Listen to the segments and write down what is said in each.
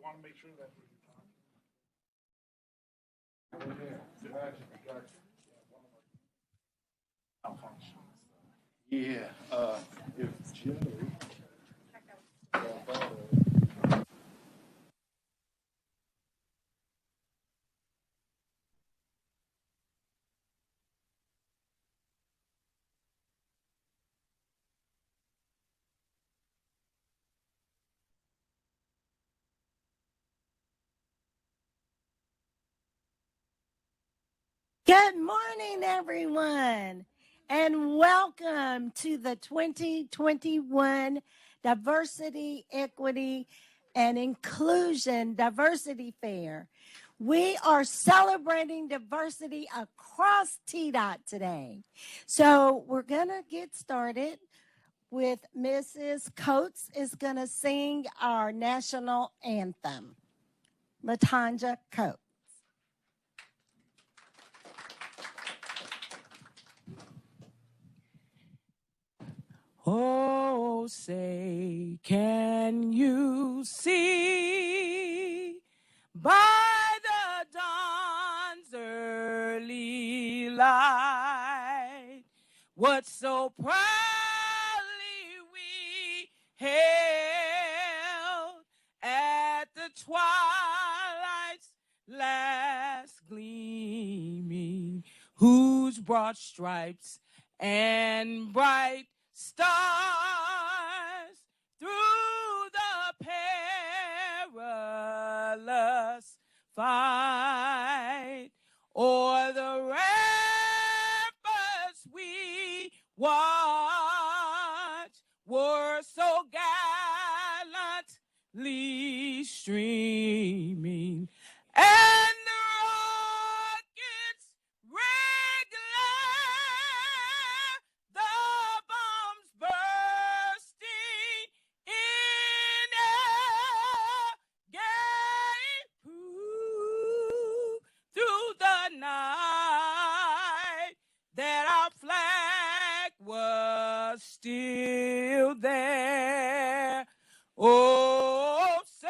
want to make sure that if Jerry. Good morning, everyone, and welcome to the 2021 Diversity, Equity, and Inclusion Diversity Fair. We are celebrating diversity across Tdot today. So we're going to get started with Mrs. Coates is going to sing our national anthem. LaTanja Coates. Oh, say, can you see by the dawn's early light what so proudly we hailed at the twilight's last gleaming, whose broad stripes and bright stars through the perilous fight, o'er the ramparts we watch were so gallantly streaming, and the rockets red glare, the bombs bursting in air, gave proof through the night that our flag was still there. Oh, say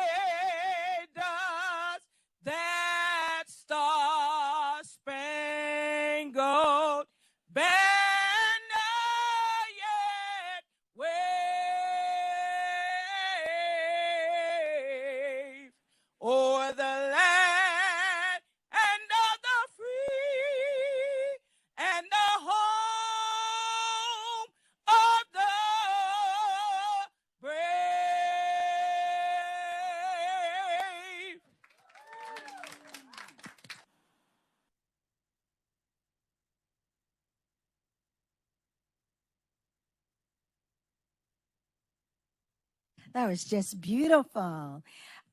does that star-spangled banner yet wave o'er the land and of the free and the home of the brave? That was just beautiful.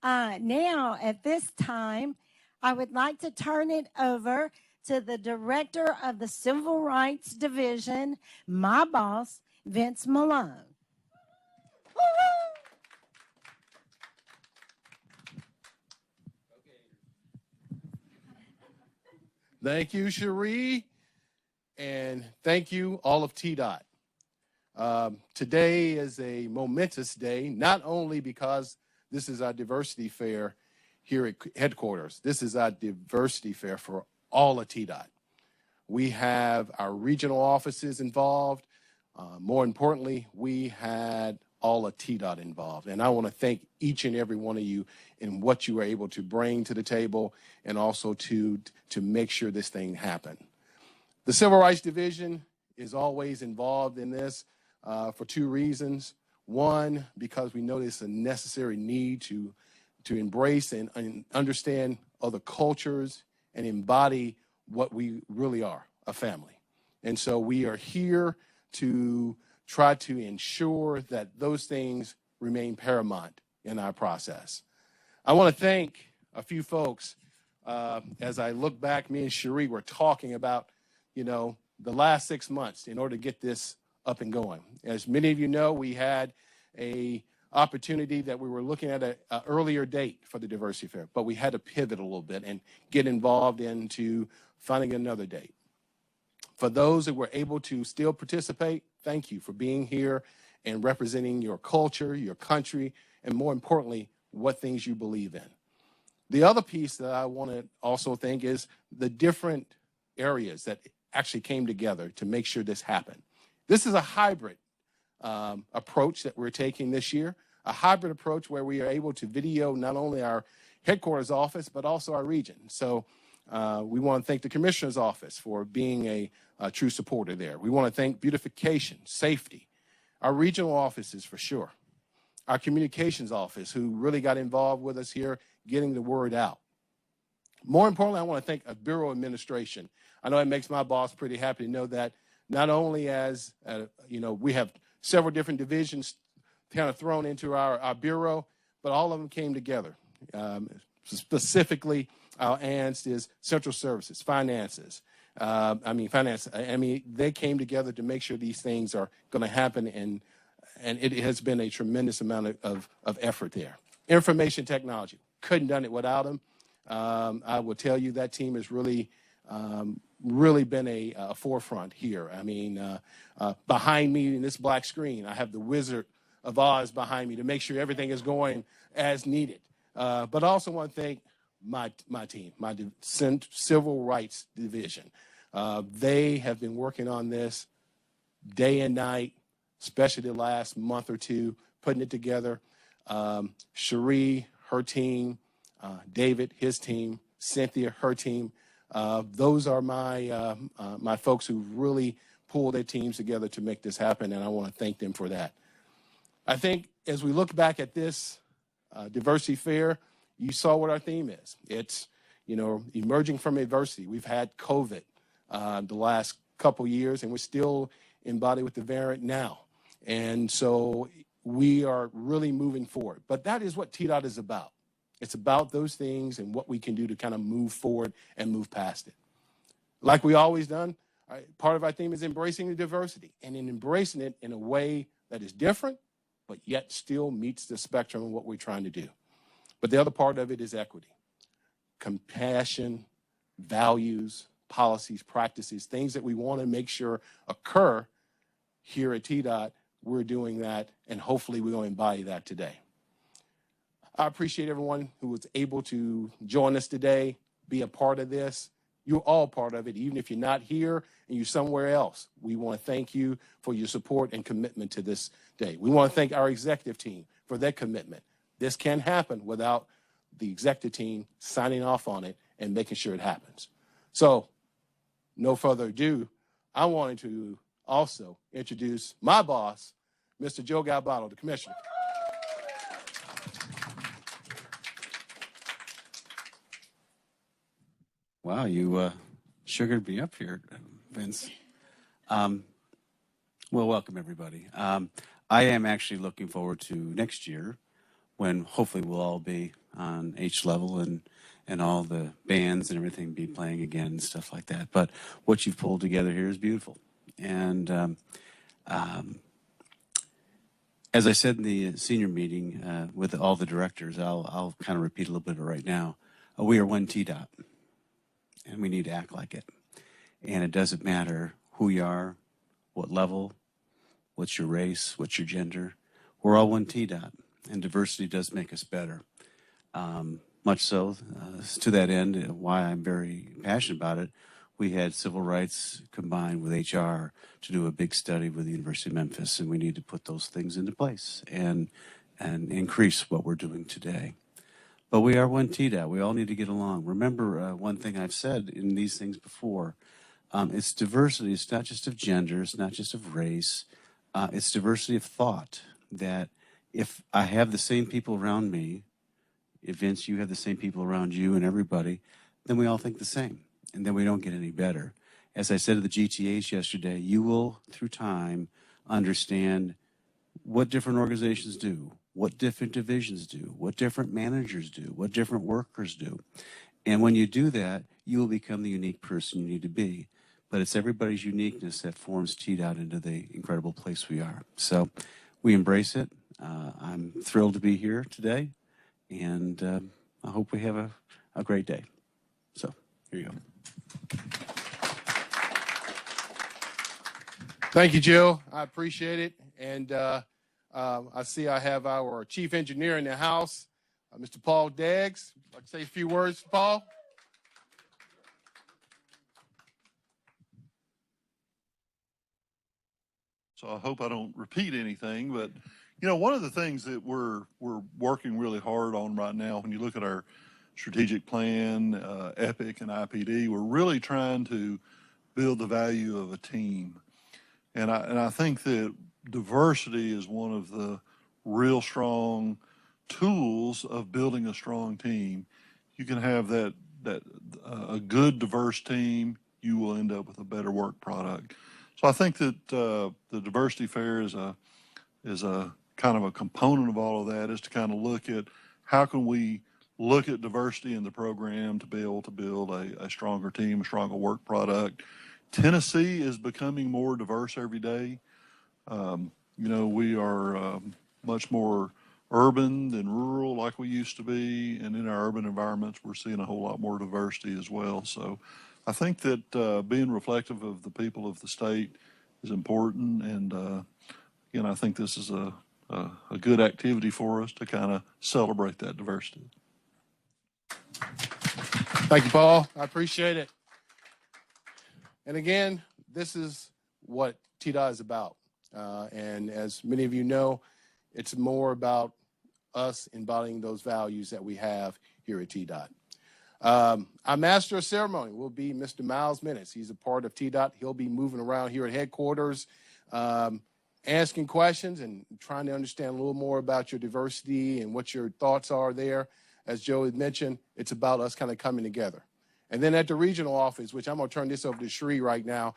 Now, at this time, I would like to turn it over to the Director of the Civil Rights Division, my boss, Vince Malone. Thank you, Cherie, and thank you, all of Tdot. Today is a momentous day, not only because this is our diversity fair here at headquarters. This is our diversity fair for all of Tdot. We have our regional offices involved. More importantly, we had all of Tdot involved. And I want to thank each and every one of you in what you were able to bring to the table and also to make sure this thing happened. The Civil Rights Division is always involved in this for two reasons. One, because we know there's a necessary need to embrace and understand other cultures and embody what we really are, a family. And so we are here to try to ensure that those things remain paramount in our process. I want to thank a few folks. As I look back, me and Cherie were talking about, the last 6 months in order to get this up and going. As many of you know, we had a opportunity that we were looking at an earlier date for the Diversity Fair, but we had to pivot a little bit and get involved into finding another date. For those that were able to still participate, thank you for being here and representing your culture, your country, and more importantly, what things you believe in. The other piece that I want to also think is the different areas that actually came together to make sure this happened. This is a hybrid approach that we're taking this year, a hybrid approach where we are able to video not only our headquarters office, but also our region. So we want to thank the Commissioner's Office for being a true supporter there. We want to thank beautification, safety, our regional offices for sure, our communications office who really got involved with us here, getting the word out. More importantly, I want to thank a Bureau administration. I know it makes my boss pretty happy to know that not only as, we have several different divisions kind of thrown into our Bureau, but all of them came together. Specifically, our ANST is Central Services, Finances. They came together to make sure these things are going to happen, and it has been a tremendous amount of effort there. Information technology, couldn't done it without them. I will tell you that team has really been a forefront here. Behind me in this black screen, I have the Wizard of Oz behind me to make sure everything is going as needed. But I also want to thank my team, my Civil Rights Division. They have been working on this day and night, especially the last month or two, putting it together. Cherie, her team, David, his team, Cynthia, her team. Those are my folks who really pulled their teams together to make this happen, and I want to thank them for that. I think as we look back at this diversity fair, you saw what our theme is. It's, emerging from adversity. We've had COVID the last couple years, and we're still embodied with the variant now. And so we are really moving forward. But that is what Tdot is about. It's about those things and what we can do to kind of move forward and move past it. Like we always done, part of our theme is embracing the diversity and in embracing it in a way that is different, but yet still meets the spectrum of what we're trying to do. But the other part of it is equity, compassion, values, policies, practices, things that we want to make sure occur here at Tdot. We're doing that, and hopefully we're going to embody that today. I appreciate everyone who was able to join us today, be a part of this. You're all part of it, even if you're not here and you're somewhere else. We want to thank you for your support and commitment to this day. We want to thank our executive team for their commitment. This can't happen without the executive team signing off on it and making sure it happens. So, no further ado, I wanted to also introduce my boss, Mr. Joe Galbato, the commissioner. Wow, you sugared me up here, Vince. Well, welcome everybody. I am actually looking forward to next year when hopefully we'll all be on H level and all the bands and everything be playing again and stuff like that. But what you've pulled together here is beautiful. And as I said in the senior meeting with all the directors, I'll kind of repeat a little bit of it right now. We are one Tdot, and we need to act like it. And it doesn't matter who you are, what level, what's your race, what's your gender. We're all one Tdot, and diversity does make us better. Much so, to that end, why I'm very passionate about it, we had civil rights combined with HR to do a big study with the University of Memphis, and we need to put those things into place and increase what we're doing today. But we are one Tdot. We all need to get along. Remember one thing I've said in these things before. It's diversity. It's not just of gender. It's not just of race. It's diversity of thought. That if I have the same people around me, if Vince, you have the same people around you and everybody, then we all think the same. And then we don't get any better. As I said to the GTAs yesterday, you will, through time, understand what different organizations do, what different divisions do, what different managers do, what different workers do. And when you do that, you will become the unique person you need to be. But it's everybody's uniqueness that forms Tdot into the incredible place we are. So we embrace it. I'm thrilled to be here today. And I hope we have a great day. So here you go. Thank you, Jill. I appreciate it. And I see I have our chief engineer in the house, Mr. Paul Deggs. I'd like to say a few words, Paul. So I hope I don't repeat anything, but one of the things that we're working really hard on right now, when you look at our strategic plan, EPIC and IPD, we're really trying to build the value of a team. And I think that diversity is one of the real strong tools of building a strong team. You can have a good diverse team, you will end up with a better work product. So I think that the diversity fair is a kind of a component of all of that, is to kind of look at how can we look at diversity in the program to be able to build a stronger team, a stronger work product. Tennessee is becoming more diverse every day. We are much more urban than rural like we used to be, and in our urban environments, we're seeing a whole lot more diversity as well. So I think that being reflective of the people of the state is important, and I think this is a good activity for us to kind of celebrate that diversity. Thank you, Paul. I appreciate it. And again, this is what Tdot is about. And as many of you know, it's more about us embodying those values that we have here at Tdot. Our master of ceremony will be Mr. Miles Minnis. He's a part of Tdot. He'll be moving around here at headquarters, asking questions and trying to understand a little more about your diversity and what your thoughts are there. As Joe had mentioned, it's about us kind of coming together. And then at the regional office, which I'm going to turn this over to Sheree right now,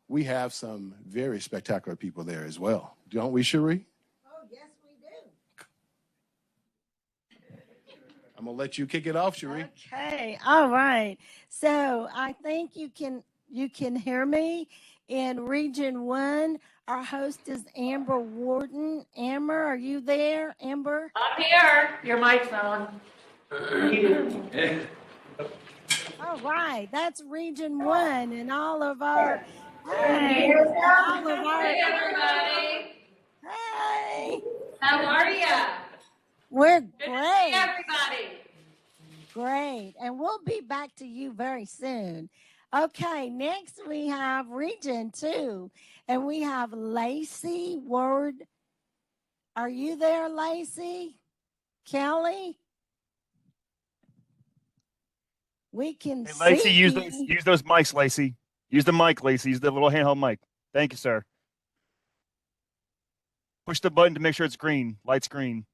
we have some very spectacular people there as well. Don't we, Sheree? Oh, yes, we do. I'm going to let you kick it off, Sheree. Okay. All right. So I think you can hear me. In Region 1, our host is Amber Warden. Amber, are you there, Amber? I'm here. Your mic's on. All right. That's Region 1 and all of our, Hey, all of our, hey everybody. hey. How are ya? We're Good to see great. everybody. Great. And we'll be back to you very soon. Okay, next we have Region 2, and we have Lacey Word. Are you there, Lacey? Kelly? We can Hey, Lacey, see use you. those mics, Lacey. Use the mic, Lacey. Use the little handheld mic. Thank you, sir. Push the button to make sure it's green. Light's green.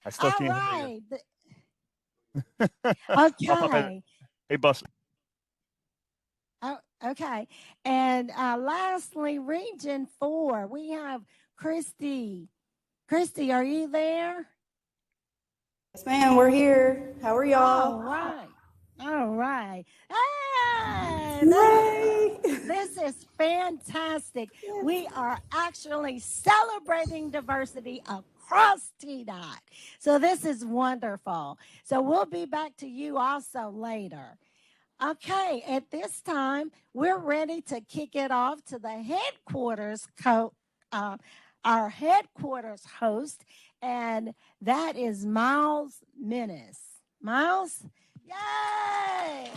I still All can't hear right. you. Okay. Hey, Bus. Oh, okay. And lastly, Region 4, we have Christy. Christy, are you there? Yes, ma'am, we're here. How are y'all? All right. All right. Hey, Yay! this is fantastic. We are actually celebrating diversity across Tdot. So this is wonderful. So we'll be back to you also later. Okay, at this time, we're ready to kick it off to the headquarters, our headquarters host, and that is Miles Minnis. Miles? Yay!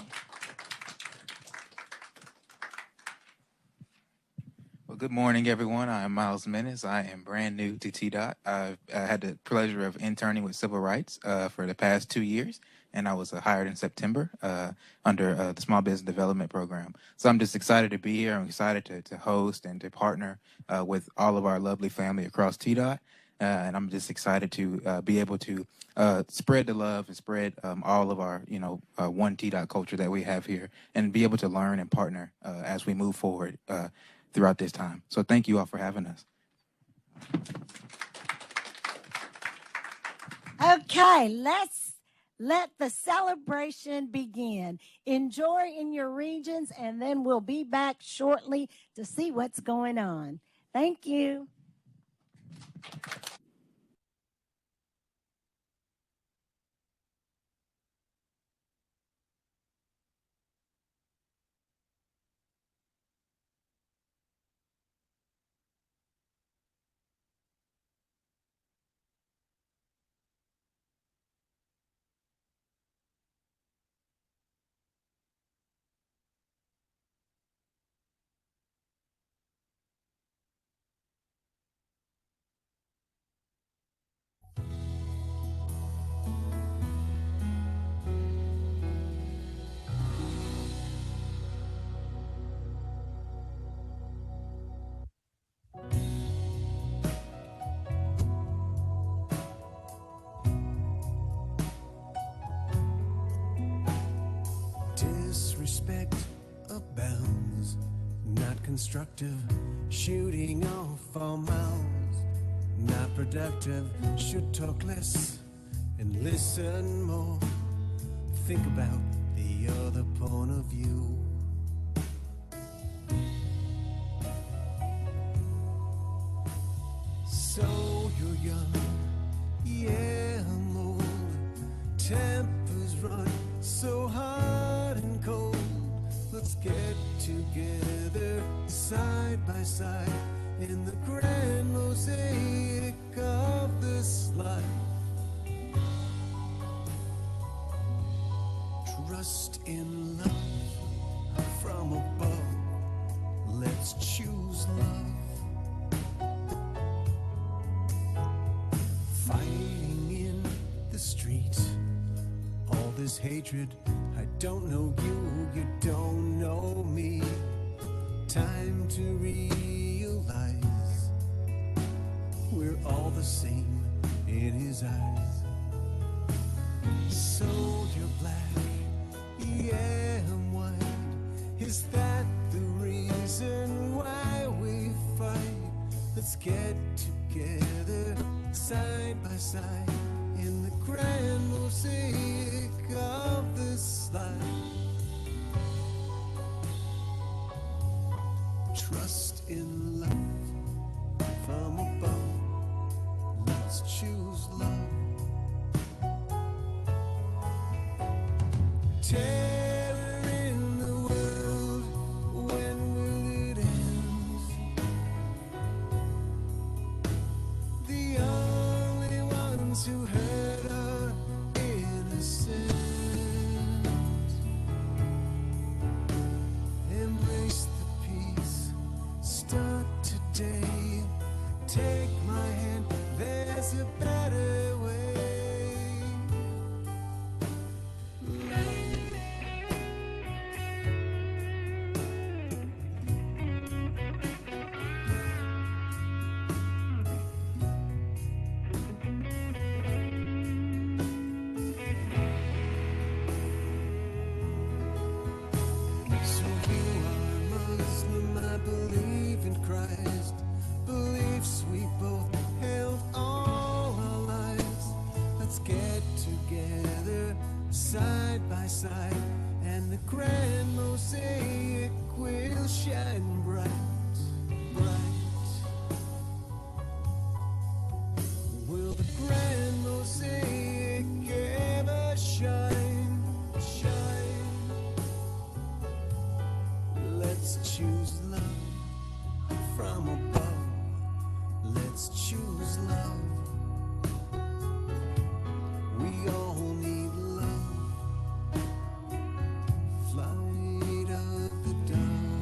Well, good morning, everyone. I am Miles Minnis. I am brand new to Tdot. I've had the pleasure of interning with Civil Rights for the past 2 years, and I was hired in September under the Small Business Development Program. So I'm just excited to be here. I'm excited to host and to partner with all of our lovely family across Tdot. And I'm just excited to be able to spread the love and spread all of our, one Tdot culture that we have here, and be able to learn and partner as we move forward throughout this time. So thank you all for having us. Okay, let's let the celebration begin. Enjoy in your regions, and then we'll be back shortly to see what's going on. Thank you. Disrespect abounds, not constructive. Shooting off all mouths, not productive. Should talk less and listen more. Think about the other point of view. So you're young, yeah, I'm old. Tempers run so hot and cold. Let's get together side by side in the grand mosaic of this life. Trust in love from above. Let's choose love. Fighting in the street, all this hatred. I don't know you, you don't know me. Time to realize we're all the same in his eyes. So you're black, yeah, I'm white. Is that the reason why we fight? Let's get together side by side in the grand mosaic of this life. Trust in love from above. Let's choose love. Terror in the world, when will it end? The only ones who hurt are innocent. Embrace the peace, start today. Take my hand, there's a better way. So you are Muslim, I believe in Christ. Beliefs we both held all our lives. Let's get together side by side, and the grand mosaic will shine bright, bright. Will the grand mosaic ever shine, shine? Let's choose love from above. Let's choose love. We all need love. Flight of the dawn.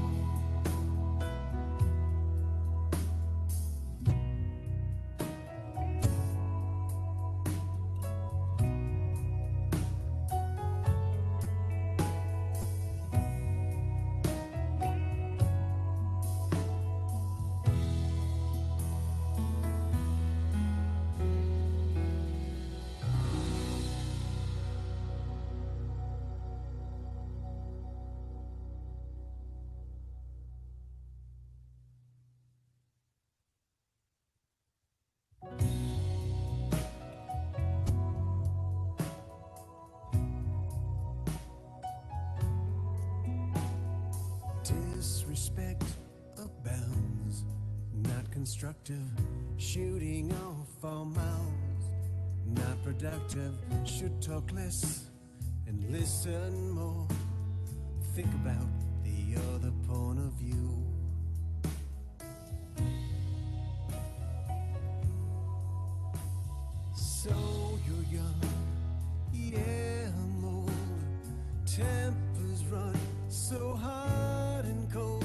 Disrespect abounds, not constructive. Shooting off all mouths, not productive. Should talk less and listen more. Think about the other point of view. So you're young, yeah, I'm old. Tempers run so hot and cold.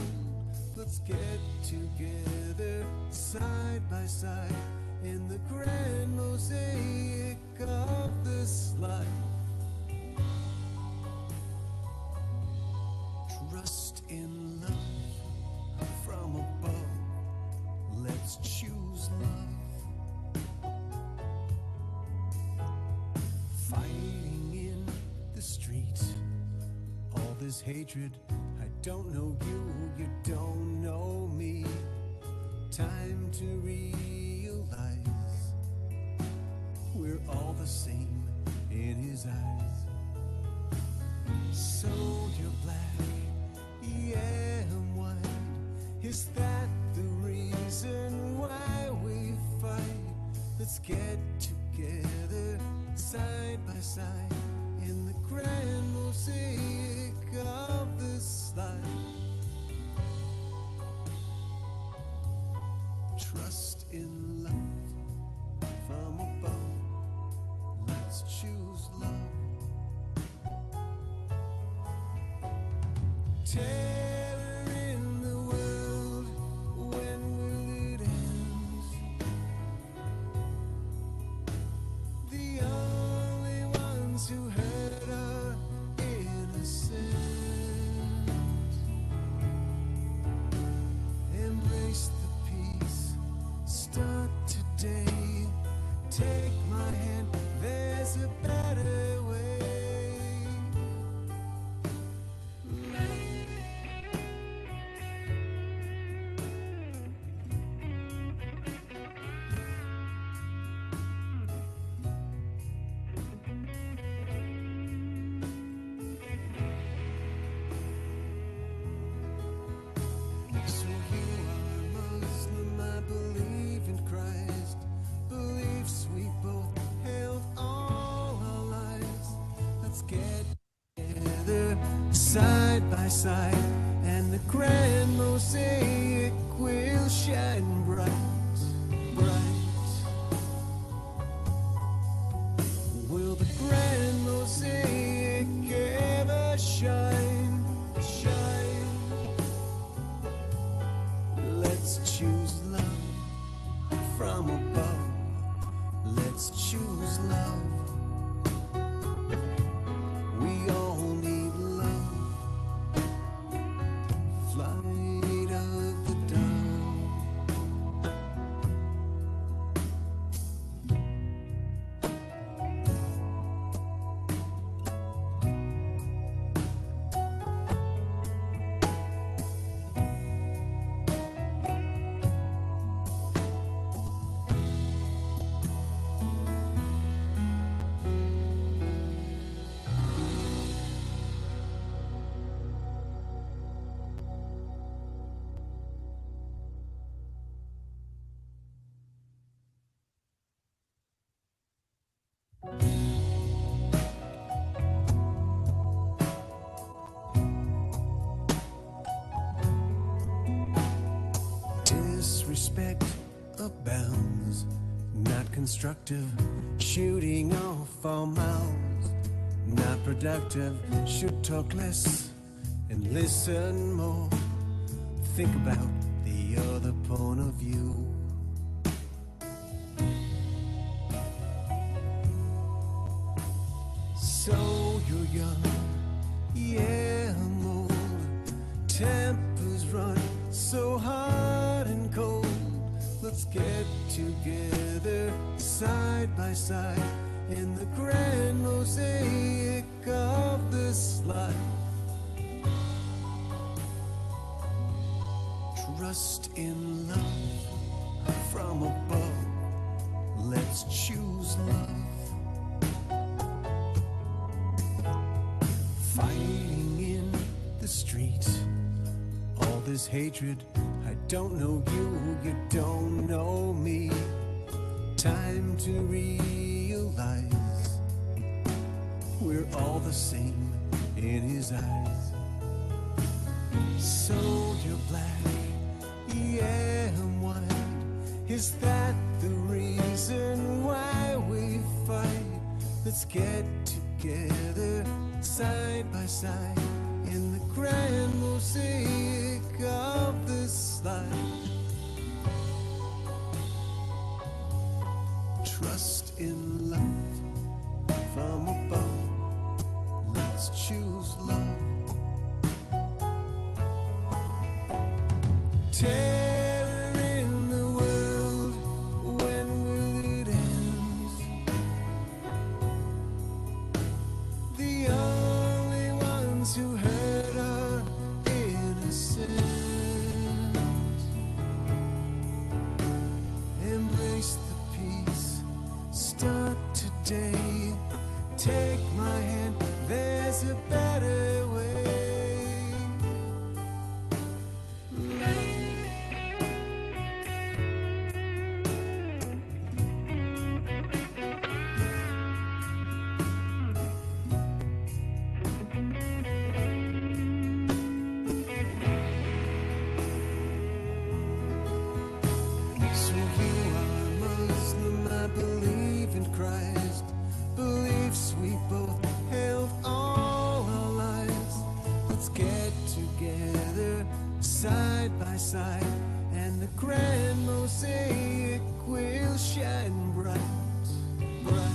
Let's get together side by side in the grand mosaic of this life. Trust in love from above. Let's choose love. Fighting in the street, all this hatred. I don't know you, you don't know me. Time to realize we're all the same in his eyes. So you're black, yeah, I'm white. Is that the reason why we fight? Let's get together side by side in the grand mosaic of this life. Trust in love from above. Let's choose love. Terror in the world, when will it end? The only ones who hurt are innocent. Embrace the peace, start today. Take my hand, there's a better way. So you are Muslim, I believe in Christ. Beliefs we both held all our lives. Let's get together side by side, and the grand mosaic will shine bright, bright. Will the grand mosaic ever shine, shine? Let's choose love from above. Let's choose love. We all need love. Flight of the dawn. Disrespect abounds, not constructive. Shooting off our mouths, not productive. Should talk less and listen more. Think about the other point of view. So you're young, yeah, I'm old. Tempers run so hot and cold. Let's get together side by side in the grand mosaic of this life. Trust in love from above. Let's choose love. Fighting in the streets, all this hatred. I don't know you, you don't know me. Time to realize we're all the same in his eyes. So you're black, yeah, I'm white. Is that the reason why we fight? Let's get together side by side in the grand mosaic of this life. Trust in love from above. Let's choose love. Terror in the world, when will it end? The only ones who hurt get together side by side, and the grand mosaic will shine bright, bright.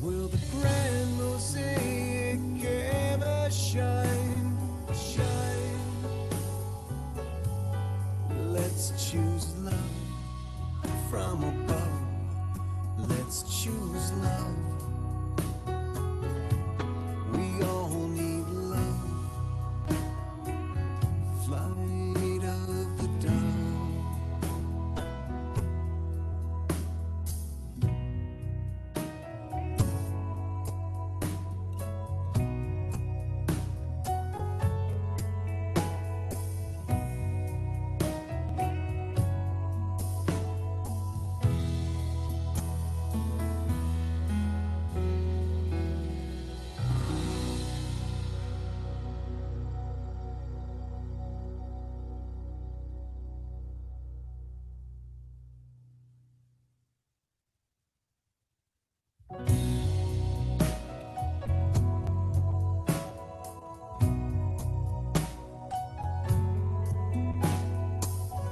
Will the grand mosaic ever shine, shine? Let's choose love from above. Let's choose love. We all need love. Flight of the dawn.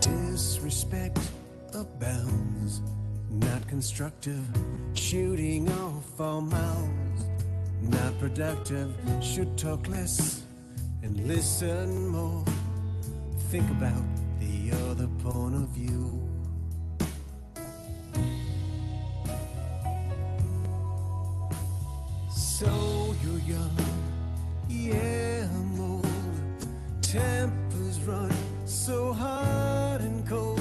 Disrespect abounds, not constructive, shooting off all mouths, not productive, should talk less and listen more. Think about the other point of view. So you're young, yeah, I'm old. Tempers run so hot and cold.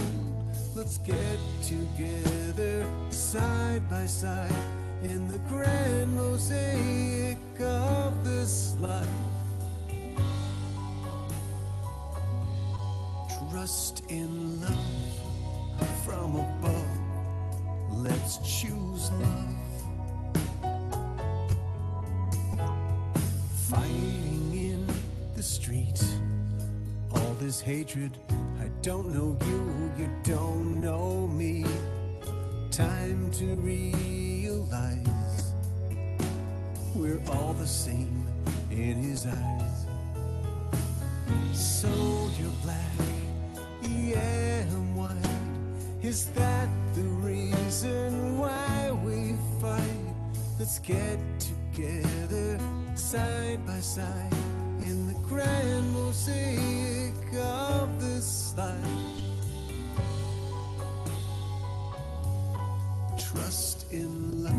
Let's get together side by side in the grand mosaic of this life. Trust in love from above. Let's choose love. Fighting in the street, all this hatred. I don't know you, you don't know me. Time to realize we're all the same in his eyes. So you're black, yeah, I'm white. Is that the reason why we fight? Let's get together side by side in the grand mosaic of this life. Trust in love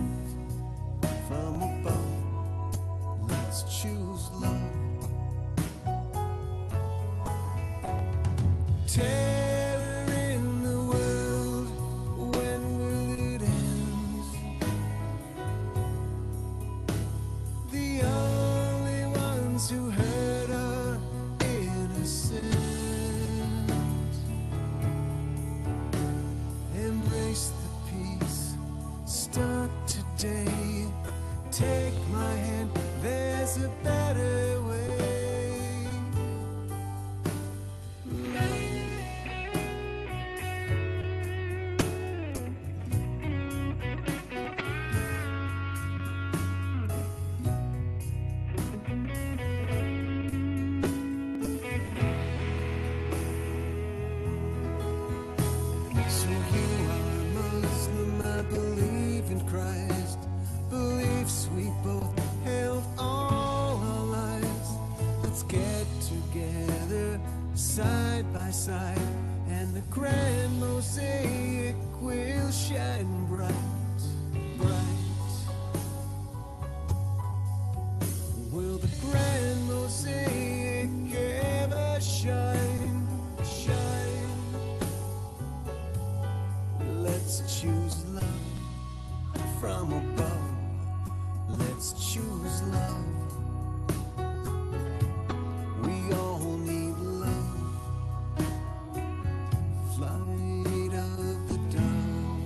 from above. Let's choose love. Terror in the world, when will it end? The only ones who hurt are innocent. Embrace the peace, start today. Take my hand, there's a better way. So you are Muslim, I believe in Christ. Beliefs we both held all our lives. Let's get together side by side, and the grand mosaic will shine bright, bright. Will the grand mosaic ever shine, shine? Let's choose love from above. Let's choose love. We all need love. Flight of the dawn.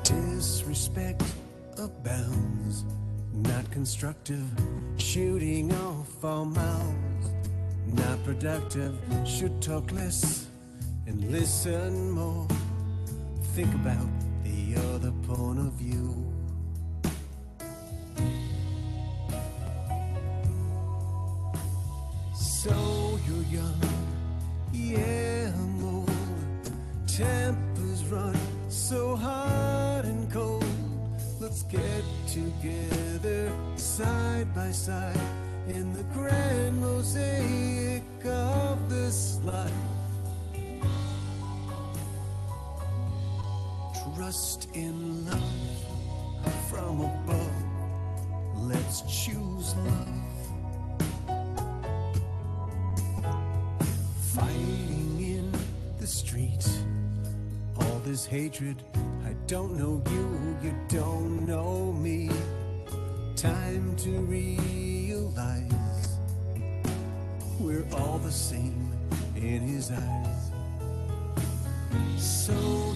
Disrespect abounds, not constructive. Shooting off all mouths, not productive. Should talk less and listen more. Think about the other point of view. So you're young, yeah, I'm old. Tempers run so hot and cold. Let's get together side by side in the grand mosaic of this life. Trust in love from above. Let's choose love. Fighting in the street, all this hatred. I don't know you, you don't know me. Time to realize we're all the same in his eyes. So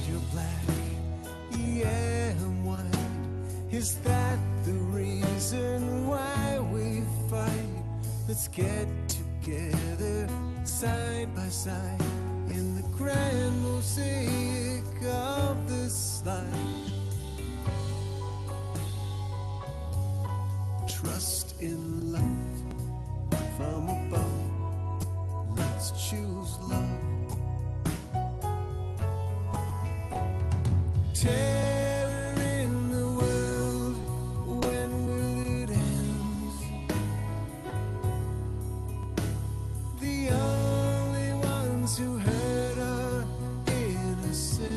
you're black, yeah, I'm white. Is that the reason why we fight? Let's get together side by side in the grand mosaic of this life. Trust in love from above. Let's choose love. Terror in the world, when will it end? The only ones who hurt are innocent.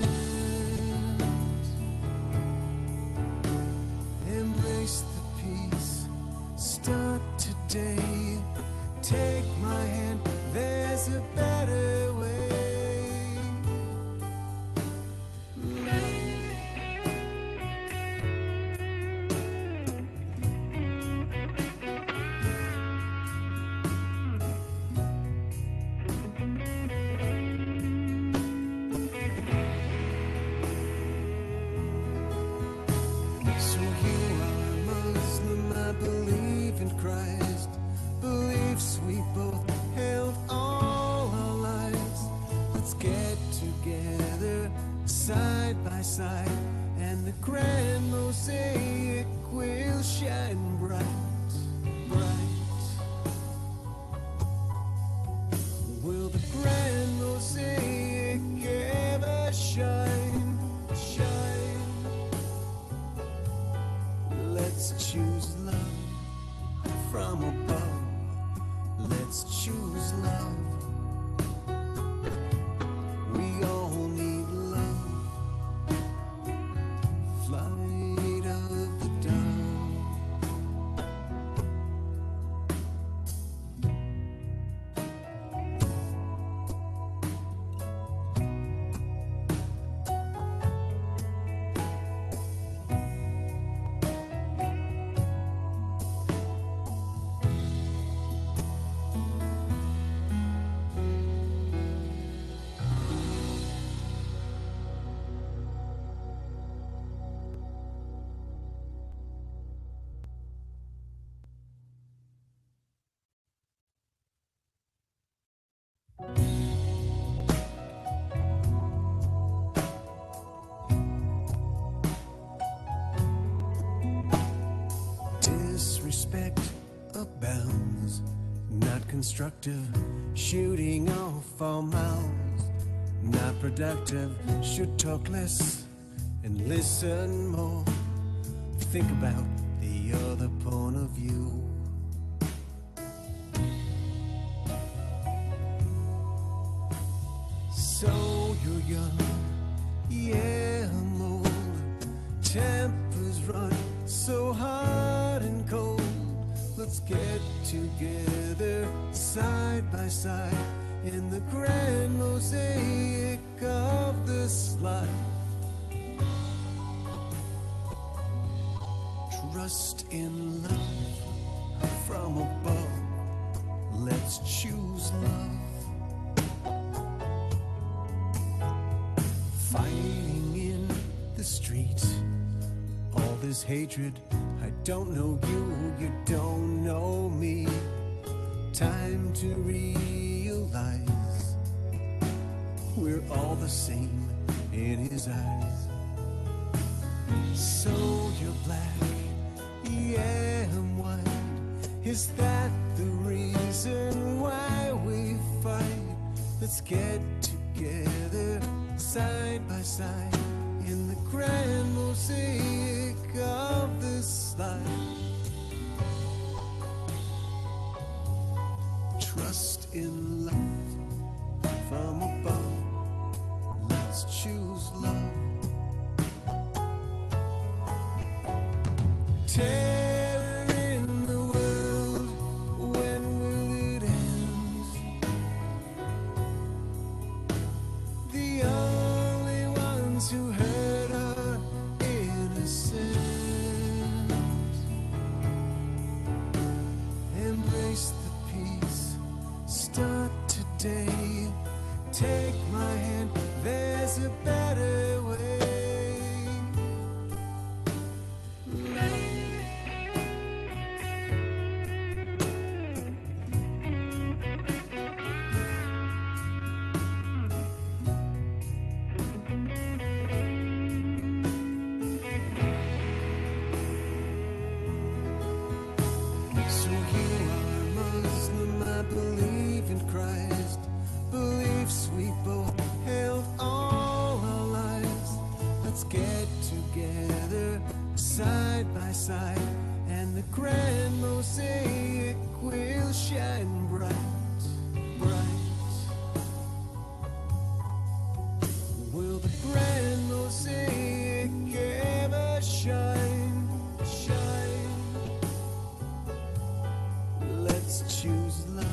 Embrace the peace, start today. Take my hand, there's a better way. So you are a Muslim, I believe in Christ. Beliefs we both held all our lives. Let's get together side by side, and the grand mosaic will shine bright, bright. Will the grand mosaic ever shine, shine? Let's choose love from above. Let's choose love. We all need love. Flight of the dove. Disrespect abounds, not constructive. Shooting off all mouths, not productive. Should talk less and listen more. Think about the other point of view. So you're young, yeah, I'm old. Tempers run so hot and cold. Let's get together side by side in the grand mosaic of this life. Trust in love from above. let's choose love. Fighting in the street, all this hatred. I don't know you, you don't know me. Time to realize we're all the same in his eyes. So you're black, yeah, I'm white. Is that the reason why we fight? Let's get together side by side in the grand mosaic of this life. Trust in love from above. Let's choose love. Terror in the world, when will it end? The only ones who hurt are innocent. Embrace the peace, start today. Take my hand, there's a better way. So you are Muslim, I believe in Christ. Beliefs we both held all our lives. Let's get together side by side, and the grand mosaic will shine bright, bright. Will the grand mosaic ever shine, shine? Let's choose love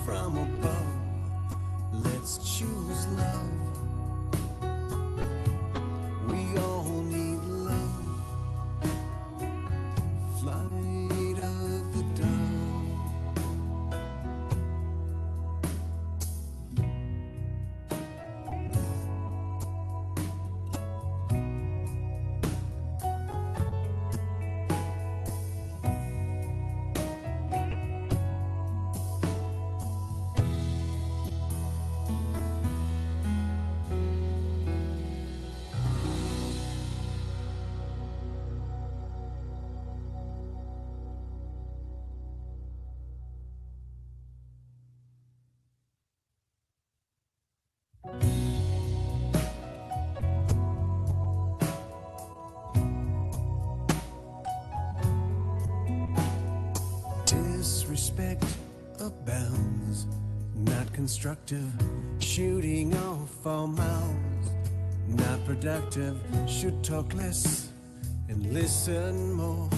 from above. Let's choose love. We all need love. Flight of the dove. Disrespect abounds, not constructive. Shooting off our mouths, not productive. Should talk less and listen more.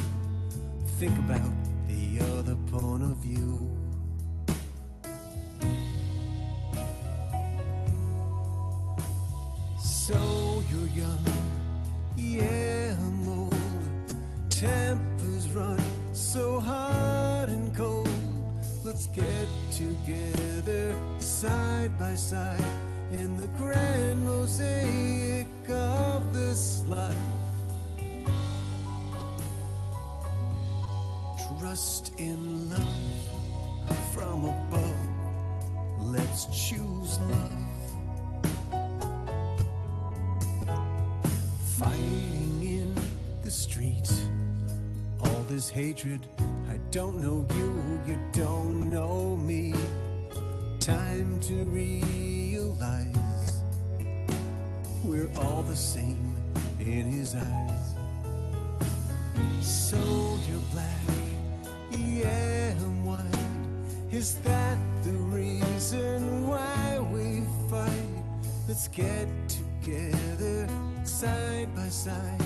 Think about the other point of view. So you're young, yeah, I'm old. Tempers run so hard and cold. Let's get together side by side in the grand mosaic of this life. Trust in love from above. Let's choose love. Fighting in the street, all this hatred. I don't know you, you don't know me. Time to realize we're all the same in his eyes. So you're black, yeah, I'm white. Is that the reason why we fight? Let's get together side by side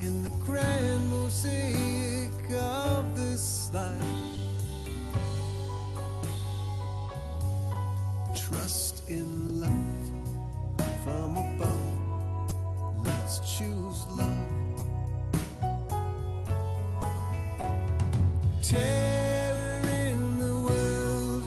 in the grand mosaic of this life. Trust in love from above. Let's choose love. Terror in the world,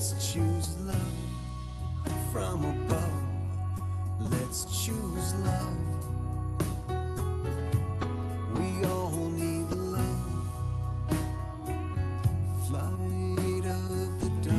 Let's choose love from above. Let's choose love. We all need love. Flight of the dove.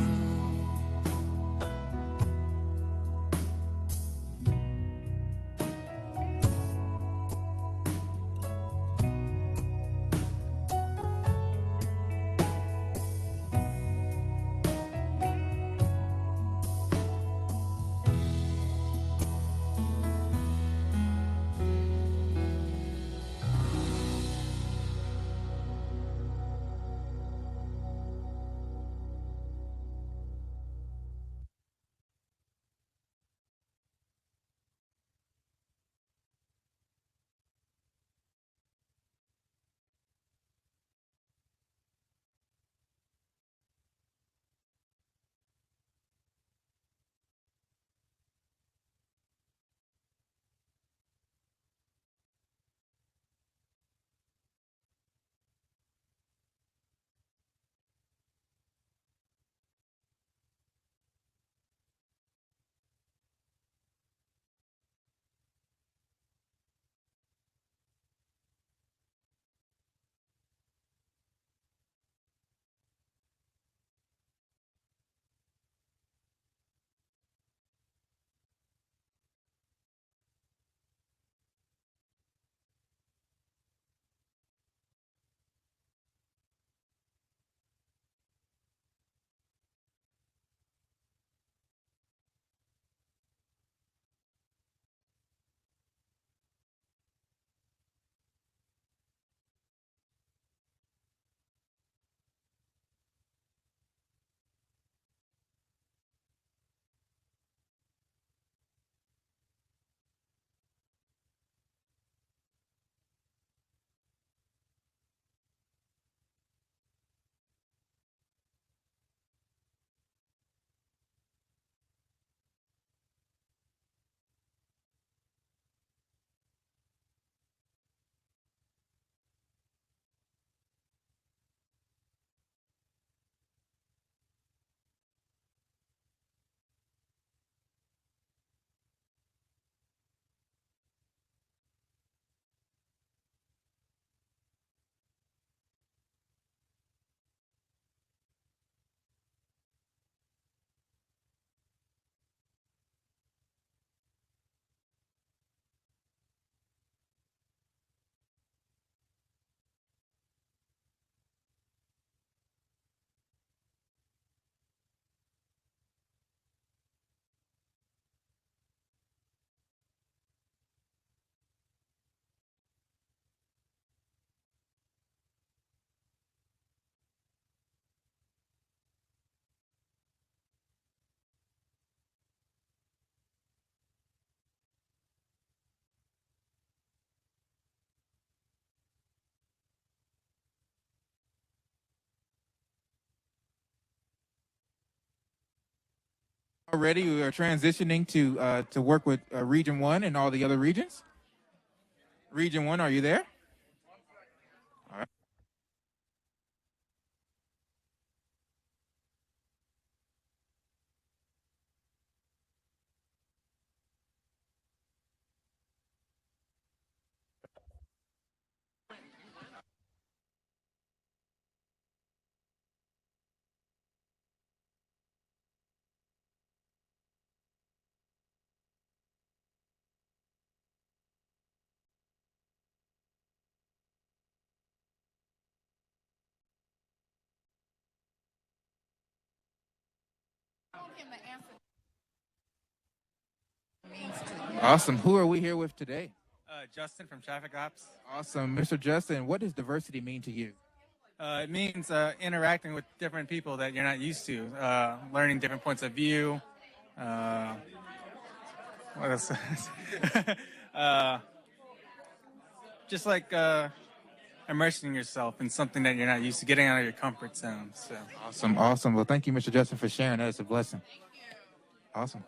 Already, we are transitioning to work with Region 1 and all the other regions. Region 1, are you there? All right. Awesome. Who are we here with today? Justin from Traffic Ops. Awesome. Mr. Justin, what does diversity mean to you? It means interacting with different people that you're not used to, learning different points of view. What else? Just like immersing yourself in something that you're not used to, getting out of your comfort zone. So Awesome. Awesome. Well, thank you, Mr. Justin, for sharing. That is a blessing. Awesome.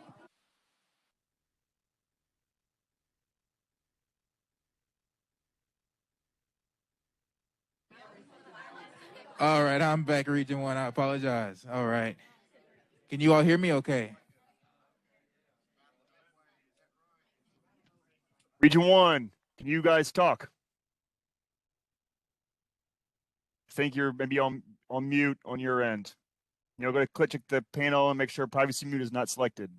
All right, I'm back, Region 1. I apologize. All right. Can you all hear me okay? Region 1, can you guys talk? I think you're maybe on mute on your end. Go to click the panel and make sure privacy mute is not selected.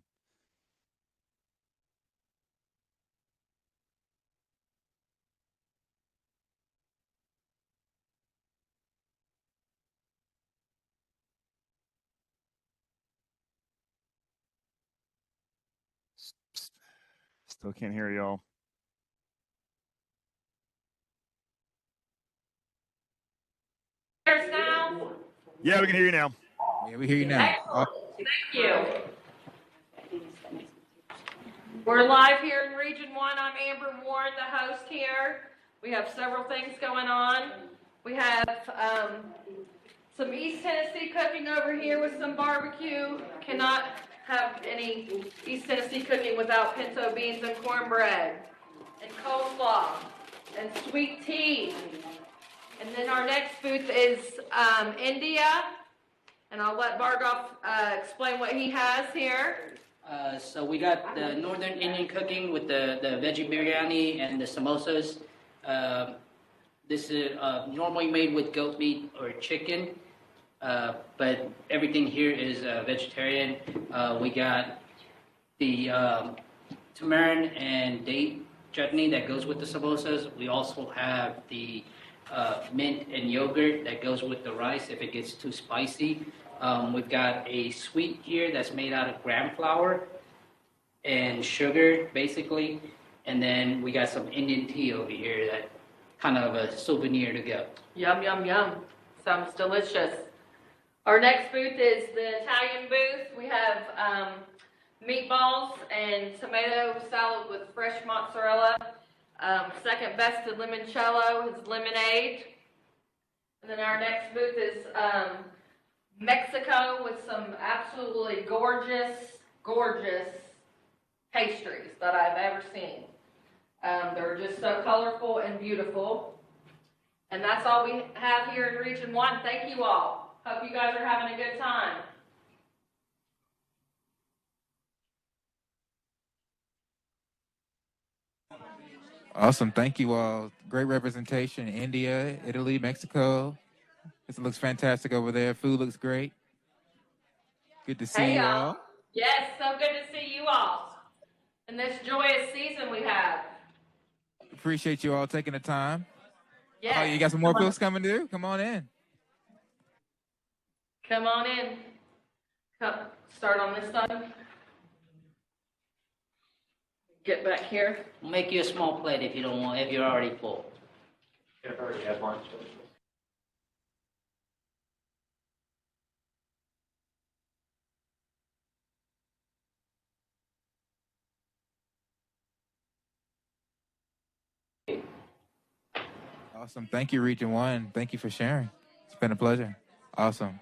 Still can't hear y'all. Now? Yeah, we can hear you now. Yeah, we hear you now. Thank you. We're live here in Region 1. I'm Amber Warren, the host here. We have several things going on. We have some East Tennessee cooking over here with some barbecue. Cannot have any East Tennessee cooking without pinto beans and cornbread and coleslaw and sweet tea. And then our next booth is India. And I'll let Bhargav explain what he has here. So we got the Northern Indian cooking with the veggie biryani and the samosas. This is normally made with goat meat or chicken, but everything here is vegetarian. We got the tamarind and date chutney that goes with the samosas. We also have the mint and yogurt that goes with the rice if it gets too spicy. We've got a sweet here that's made out of gram flour and sugar, basically. And then we got some Indian tea over here that kind of a souvenir to go. Yum, yum, yum. Sounds delicious. Our next booth is the Italian booth. We have meatballs and tomato salad with fresh mozzarella. Second best to limoncello is lemonade. And then our next booth is Mexico with some absolutely gorgeous, gorgeous pastries that I've ever seen. They're just so colorful and beautiful. And that's all we have here in Region 1. Thank you all. Hope you guys are having a good time. Awesome. Thank you all. Great representation. India, Italy, Mexico. It looks fantastic over there. Food looks great. Good to see you all. Yes, so good to see you all in this joyous season we have. Appreciate you all taking the time. Yes. Oh, you got some more booths coming to? Come on in. Come on in. Come, start on this side. Get back here. We'll make you a small plate if you don't want, if you're already full. Awesome. Thank you, Region 1. Thank you for sharing. It's been a pleasure. Awesome.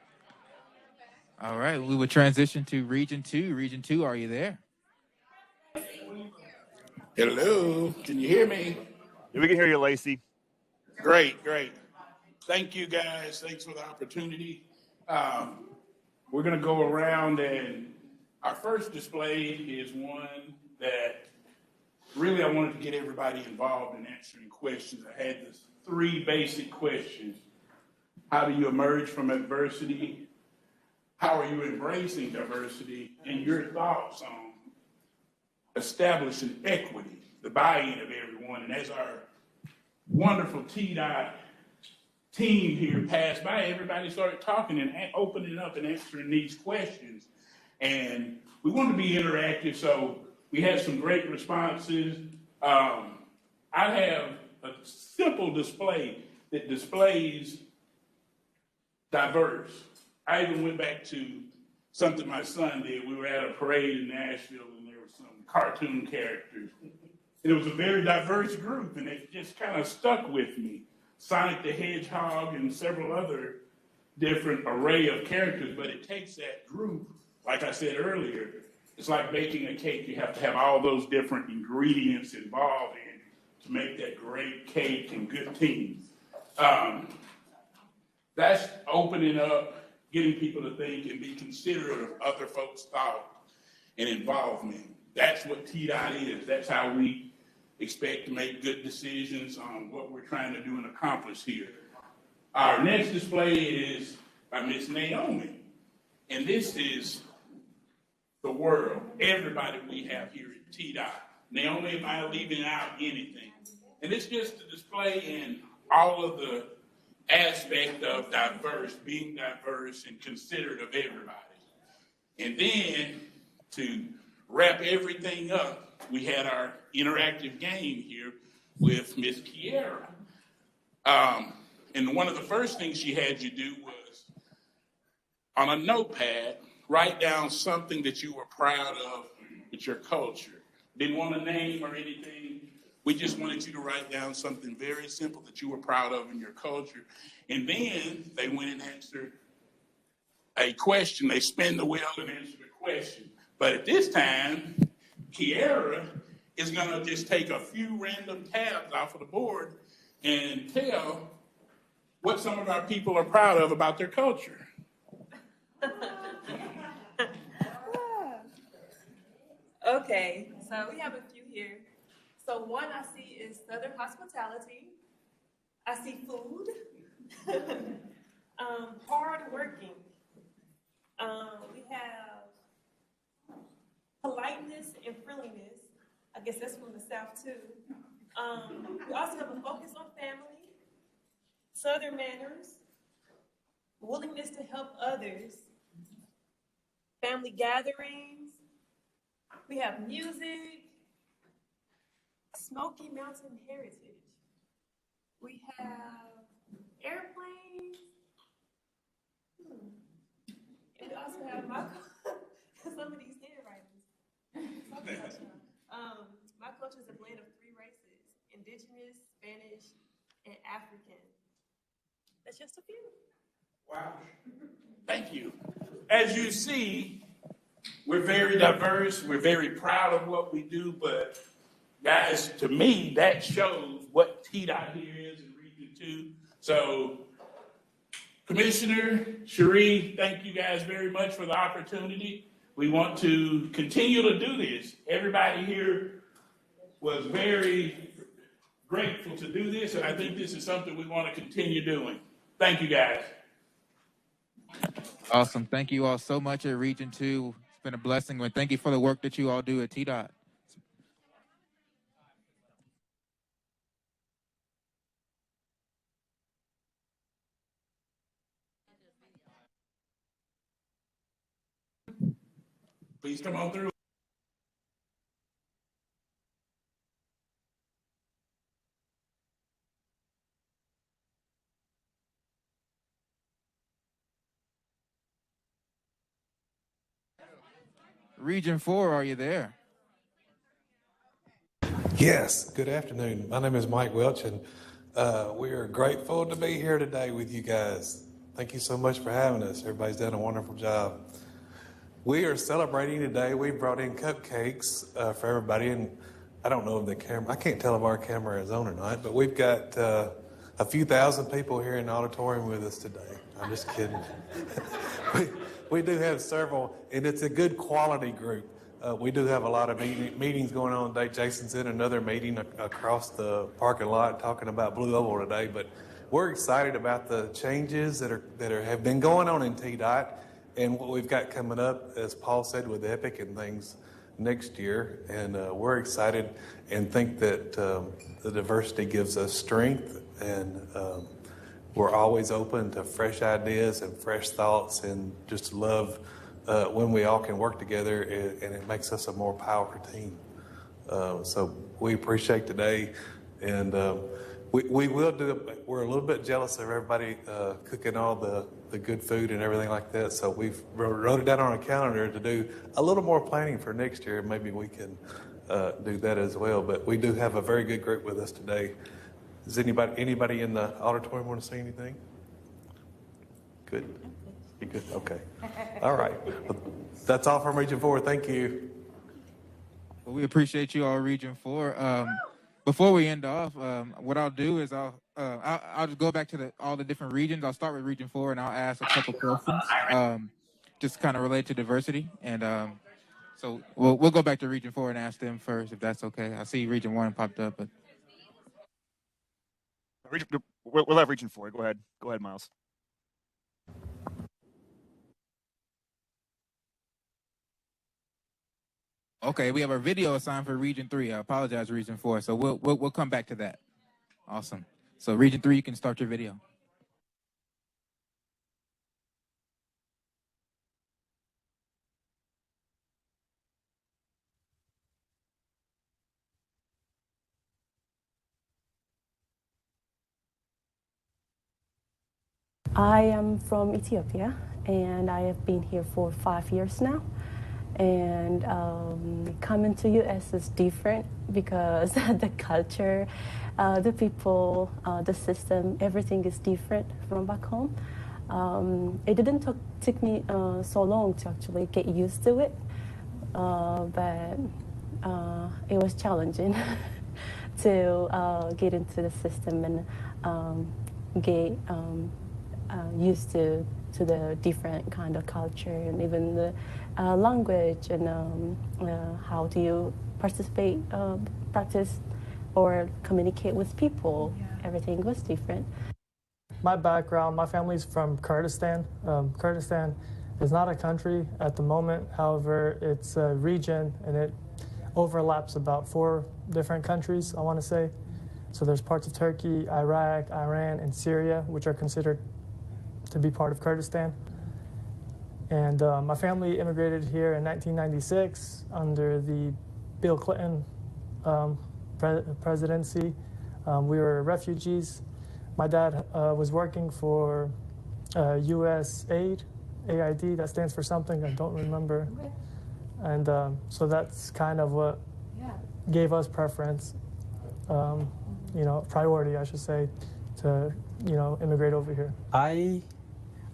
All right. We will transition to Region 2. Region 2, are you there? Hello. Can you hear me? Yeah, we can hear you, Lacey. Great, great. Thank you, guys. Thanks for the opportunity. We're going to go around, and our first display is one that really I wanted to get everybody involved in answering questions. I had this 3 basic questions. How do you emerge from adversity? How are you embracing diversity? And your thoughts on establishing equity, the buy-in of everyone. And as our wonderful Tdot team here passed by, everybody started talking and opening up and answering these questions. And we wanted to be interactive, so we had some great responses. I have a simple display that displays diverse. I even went back to something my son did. We were at a parade in Nashville, and there were some cartoon characters. And it was a very diverse group, and it just kind of stuck with me. Sonic the Hedgehog and several other different array of characters, but it takes that group, like I said earlier, it's like baking a cake. You have to have all those different ingredients involved in to make that great cake and good team. That's opening up, getting people to think and be considerate of other folks' thought and involvement. That's what Tdot is. That's how we expect to make good decisions on what we're trying to do and accomplish here. Our next display is by Miss Naomi. And this is the world, everybody we have here at Tdot. Naomi, am I leaving out anything? And it's just a display in all of the aspect of being diverse and considerate of everybody. And then to wrap everything up, we had our interactive game here with Miss Kiera. And one of the first things she had you do was, on a notepad, write down something that you were proud of with your culture. Didn't want a name or anything. We just wanted you to write down something very simple that you were proud of in your culture. And then they went and answered a question. They spin the wheel and answer the question. But at this time, Kiera is going to just take a few random tabs off of the board and tell what some of our people are proud of about their culture. Okay, so we have a few here. So one I see is Southern hospitality. I see food. Hard working. We have politeness and friendliness. I guess that's from the South too. We also have a focus on family, Southern manners, willingness to help others, family gatherings. We have music, Smoky Mountain heritage. We have airplanes. And we also have some of these handwritings. My culture is a blend of 3 races: Indigenous, Spanish, and African. That's just a few. Wow. Thank you. As you see, we're very diverse. We're very proud of what we do, but guys, to me, that shows what Tdot here is in Region 2. So, Commissioner, Cherie, thank you guys very much for the opportunity. We want to continue to do this. Everybody here was very grateful to do this, and I think this is something we want to continue doing. Thank you, guys. Awesome. Thank you all so much at Region 2. It's been a blessing, and thank you for the work that you all do at Tdot. Please come on through. Region 4, are you there? Yes, good afternoon. My name is Mike Welch, and we are grateful to be here today with you guys. Thank you so much for having us. Everybody's done a wonderful job. We are celebrating today. We brought in cupcakes for everybody, and I don't know if the camera, I can't tell if our camera is on or not, but we've got a few thousand people here in the auditorium with us today. I'm just kidding. We do have several, and it's a good quality group. We do have a lot of meetings going on today. Jason's in another meeting across the parking lot talking about Blue Oval today, but we're excited about the changes that have been going on in Tdot and what we've got coming up, as Paul said, with Epic and things next year. And we're excited and think that the diversity gives us strength, and we're always open to fresh ideas and fresh thoughts, and just love when we all can work together, and it makes us a more powerful team. So we appreciate today, and we will do. We're a little bit jealous of everybody cooking all the good food and everything like that. So we've wrote it down on a calendar to do a little more planning for next year. Maybe we can do that as well. But we do have a very good group with us today. Does anybody in the auditorium want to say anything? Good. You good? Okay. All right. Well, that's all from Region 4. Thank you. Well, we appreciate you all, Region 4. Before we end off, what I'll do is I'll I'll just go back to all the different regions. I'll start with Region 4, and I'll ask a couple questions, just kind of related to diversity. And so we'll go back to Region 4 and ask them first, if that's okay. I see Region 1 popped up, but We'll have Region 4. Go ahead, Miles. okay, we have a video assigned for Region 3. I apologize, Region 4. So we'll come back to that. Awesome. So Region 3, you can start your video. I am from Ethiopia, and I have been here for 5 years now. And coming to US is different because the culture, the people, the system, everything is different from back home. It didn't take me so long to actually get used to it, but it was challenging to get into the system and get used to the different kind of culture and even the language and how do you participate, practice, or communicate with people. Yeah. Everything was different. My background, my family's from Kurdistan. Kurdistan is not a country at the moment. However, it's a region and it overlaps about 4 different countries, I want to say. So there's parts of Turkey, Iraq, Iran, and Syria, which are considered to be part of Kurdistan. And my family immigrated here in 1996 under the Bill Clinton presidency. We were refugees. My dad was working for U.S. Aid, AID, that stands for something I don't remember. And so that's kind of what gave us preference, priority, I should say, to, immigrate over here.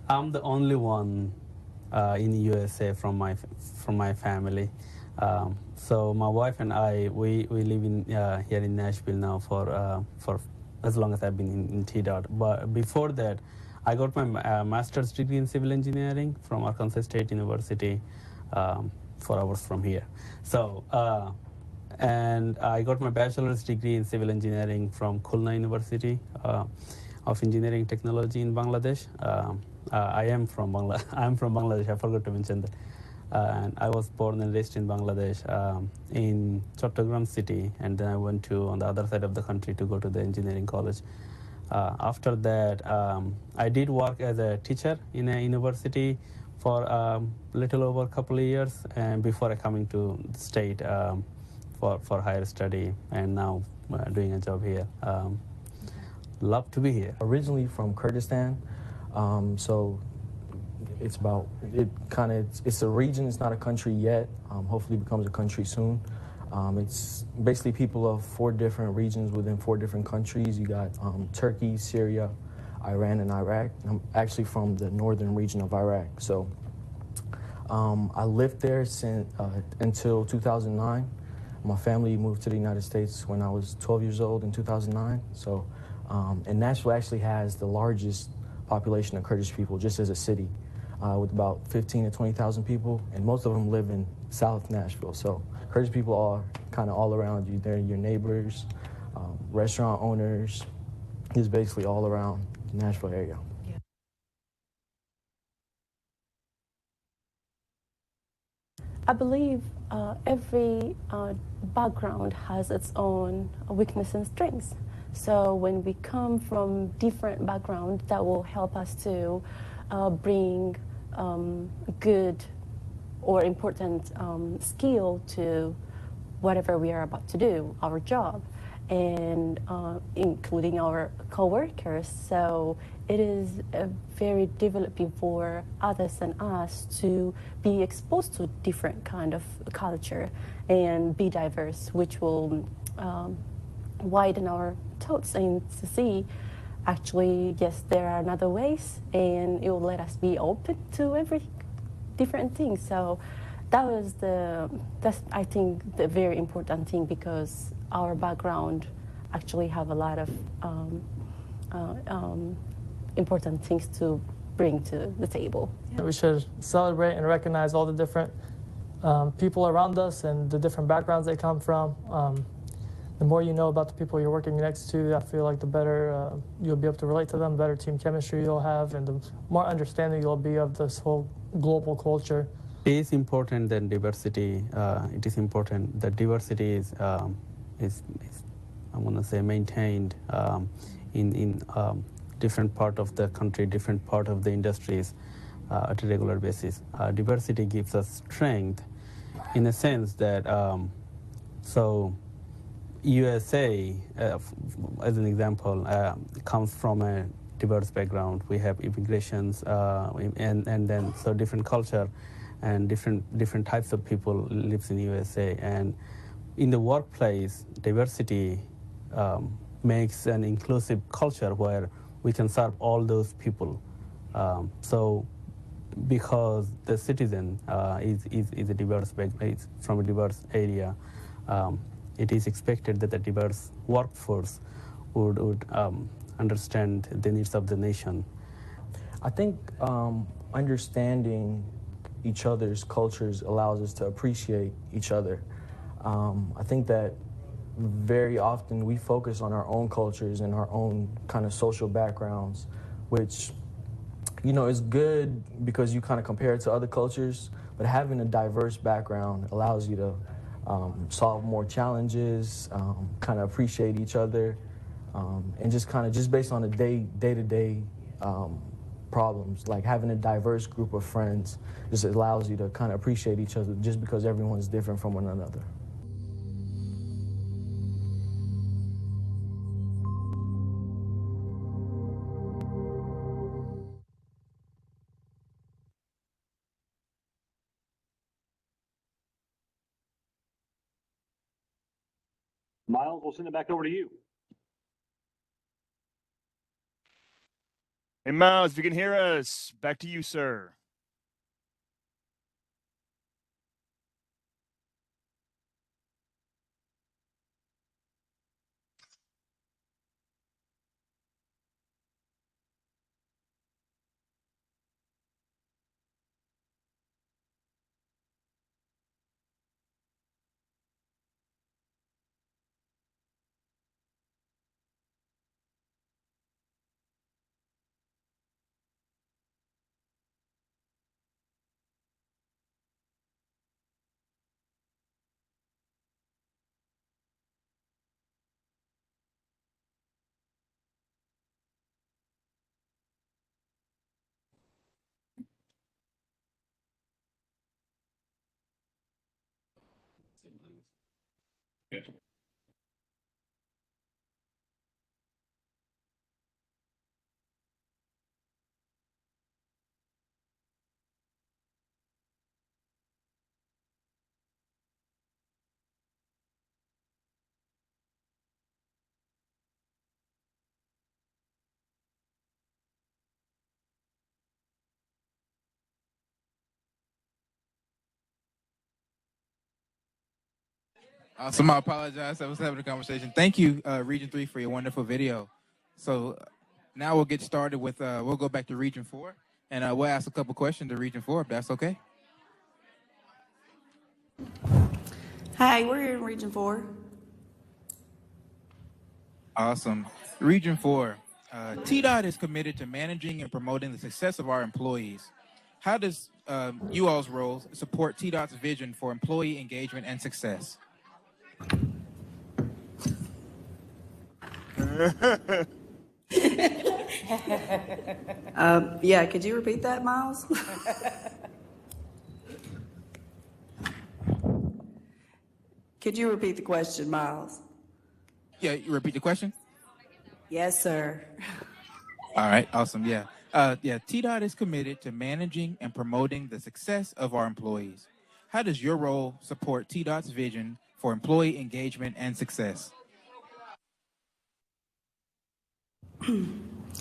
I'm the only one in USA from my family. So my wife and I, we live in here in Nashville now for as long as I've been in Tdot. But before that, I got my master's degree in civil engineering from Arkansas State University, 4 hours from here. So, and I got my bachelor's degree in civil engineering from Khulna University of Engineering Technology in Bangladesh. I am from Bangladesh. I forgot to mention that. And I was born and raised in Bangladesh, in Chattogram city, and then I went to on the other side of the country to go to the engineering college. After that, I did work as a teacher in a university for a little over a couple of years, and before coming to the state for higher study, and now doing a job here. Love to be here. Originally from Kurdistan, so it's it's a region. It's not a country yet. Hopefully becomes a country soon. It's basically people of 4 different regions within 4 different countries. You got Turkey, Syria, Iran, and Iraq. I'm actually from the northern region of Iraq. So I lived there until 2009. My family moved to the United States when I was 12 years old in 2009. So, and Nashville actually has the largest population of Kurdish people just as a city, with about 15 to 20,000 people, and most of them live in South Nashville. So Kurdish people are kind of all around you. They're your neighbors, restaurant owners. It's basically all around the Nashville area. I believe every background has its own weakness and strengths. So when we come from different backgrounds, that will help us to bring good or important skill to whatever we are about to do, our job, and including our coworkers. So it is very developing for others and us to be exposed to different kind of culture and be diverse, which will widen our thoughts and to see actually, yes, there are other ways, and it will let us be open to every different thing. So that's I think the very important thing, because our background actually have a lot of important things to bring to the table. We should celebrate and recognize all the different people around us and the different backgrounds they come from. The more you know about the people you're working next to, I feel like the better you'll be able to relate to them, better team chemistry you'll have, and the more understanding you'll be of this whole global culture. It is important that diversity. It is important that diversity is I want to say maintained in different part of the country, different part of the industries at a regular basis. Diversity gives us strength, in a sense that so USA, as an example, comes from a diverse background. We have immigrations, and then so different culture and different types of people lives in USA. And in the workplace, diversity makes an inclusive culture where we can serve all those people. So because the citizen is a diverse is from a diverse area, it is expected that the diverse workforce would understand the needs of the nation. I think understanding each other's cultures allows us to appreciate each other. I think that very often we focus on our own cultures and our own kind of social backgrounds, which, you know, is good because you kind of compare it to other cultures, but having a diverse background allows you to solve more challenges, kind of appreciate each other, and just based on the day-to-day problems, like having a diverse group of friends just allows you to kind of appreciate each other just because everyone's different from one another. Miles, we'll send it back over to you. Hey, Miles, if you can hear us, back to you, sir. So I apologize. I was having a conversation. Thank you, Region 3, for your wonderful video. So now we'll get started with, we'll go back to Region 4, and we'll ask a couple questions to Region 4, if that's okay. Hi, we're here in Region 4. Awesome. Region 4, Tdot is committed to managing and promoting the success of our employees. How does you all's role support Tdot's vision for employee engagement and success? Yeah, could you repeat that, Miles? Could you repeat the question, Miles? Yeah, you repeat the question? Yes, sir. All right, awesome. Yeah. Tdot is committed to managing and promoting the success of our employees. How does your role support Tdot's vision for employee engagement and success?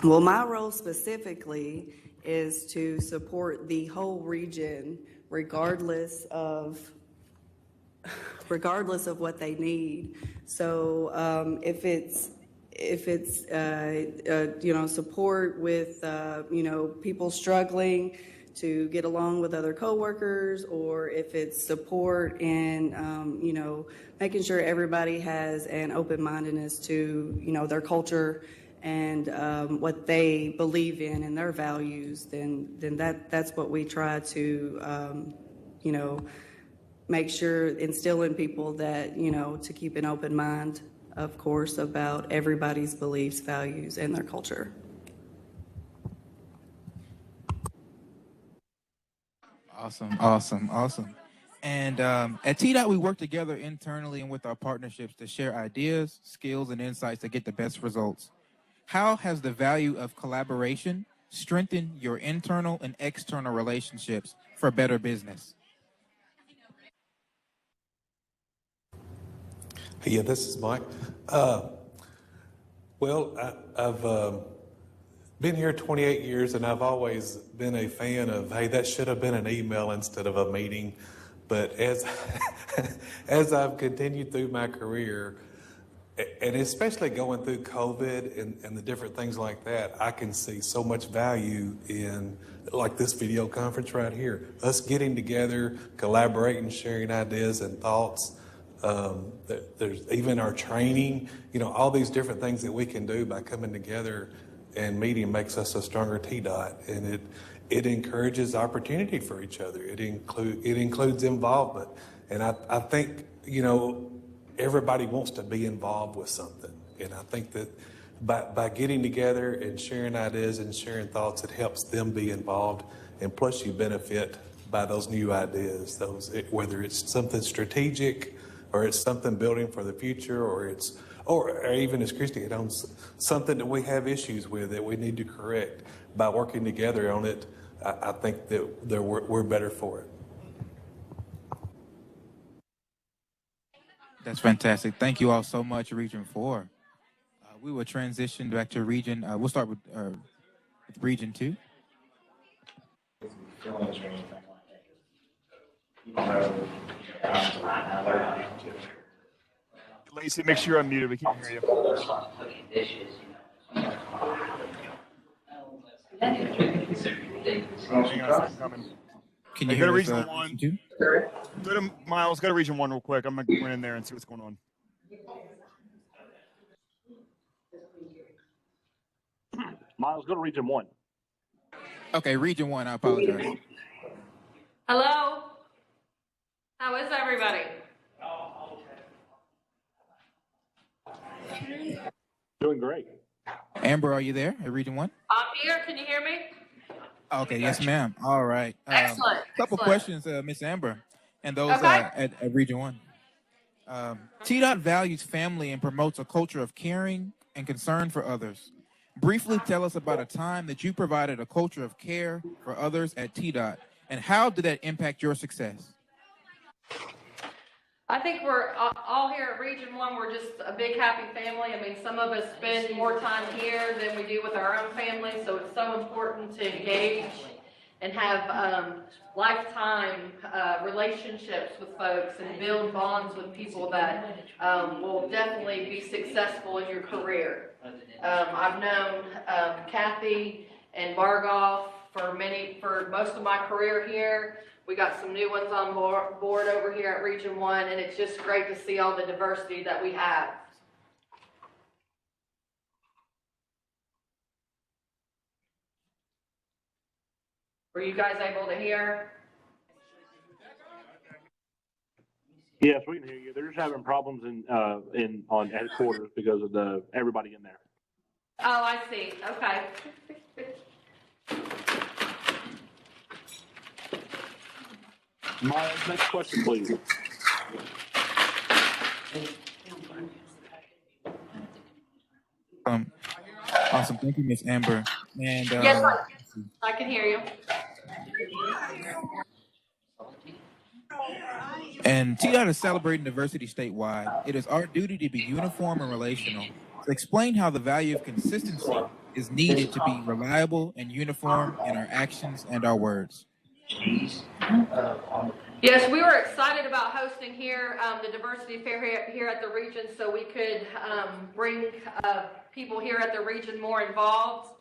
Well, my role specifically is to support the whole region regardless of what they need. So if if it's support with people struggling to get along with other coworkers, or if it's support in making sure everybody has an open-mindedness to their culture and what they believe in and their values, then that's what we try to make sure, instill in people, that to keep an open mind, of course, about everybody's beliefs, values, and their culture. Awesome. And at Tdot, we work together internally and with our partnerships to share ideas, skills, and insights to get the best results. How has the value of collaboration strengthened your internal and external relationships for better business? Yeah, this is Mike. I've been here 28 years, and I've always been a fan of, hey, that should have been an email instead of a meeting. But as I've continued through my career, and especially going through COVID and the different things like that, I can see so much value in, like this video conference right here, us getting together, collaborating, sharing ideas and thoughts. There's even our training, all these different things that we can do by coming together and meeting makes us a stronger Tdot, and it encourages opportunity for each other. It includes involvement, and I think everybody wants to be involved with something, and I think that by getting together and sharing ideas and sharing thoughts, it helps them be involved, and plus you benefit by those new ideas, whether it's something strategic or it's something building for the future, or even as Christy hit on, something that we have issues with that we need to correct. By working together on it, I think that we're better for it. That's fantastic. Thank you all so much, Region 4. We will transition back to Region, we'll start with Region 2. Lacey, make sure you're unmuted. We can't hear you. Can you go to hear Region us, 1? Region Go to Miles. Go to Region 1 real quick. I'm gonna go in there and see what's going on. Miles, go to Region 1. Okay, Region 1, I apologize. Hello? How is everybody? Doing great. Amber, are you there at Region 1? I'm here. Can you hear me? Okay, yes, ma'am. All right. Excellent. Couple questions, Miss Amber, and those Okay. at Region 1. Tdot values family and promotes a culture of caring and concern for others. Briefly tell us about a time that you provided a culture of care for others at Tdot, and how did that impact your success? I think we're all here at Region 1, we're just a big happy family. I mean, some of us spend more time here than we do with our own family, so it's so important to engage and have lifetime relationships with folks and build bonds with people that will definitely be successful in your career. I've known Kathy and Bargoff for most of my career here. We got some new ones on board over here at Region 1, and it's just great to see all the diversity that we have. Were you guys able to hear? Yes, we can hear you. They're just having problems on headquarters because of everybody in there. Oh, I see. Okay. Miles, next question, please. Awesome. Thank you, Miss Amber. And Yes, I can hear you. And Tdot is celebrating diversity statewide. It is our duty to be uniform and relational. So explain how the value of consistency is needed to be reliable and uniform in our actions and our words. Yes, we were excited about hosting here the diversity fair here at the region, so we could bring people here at the region more involved.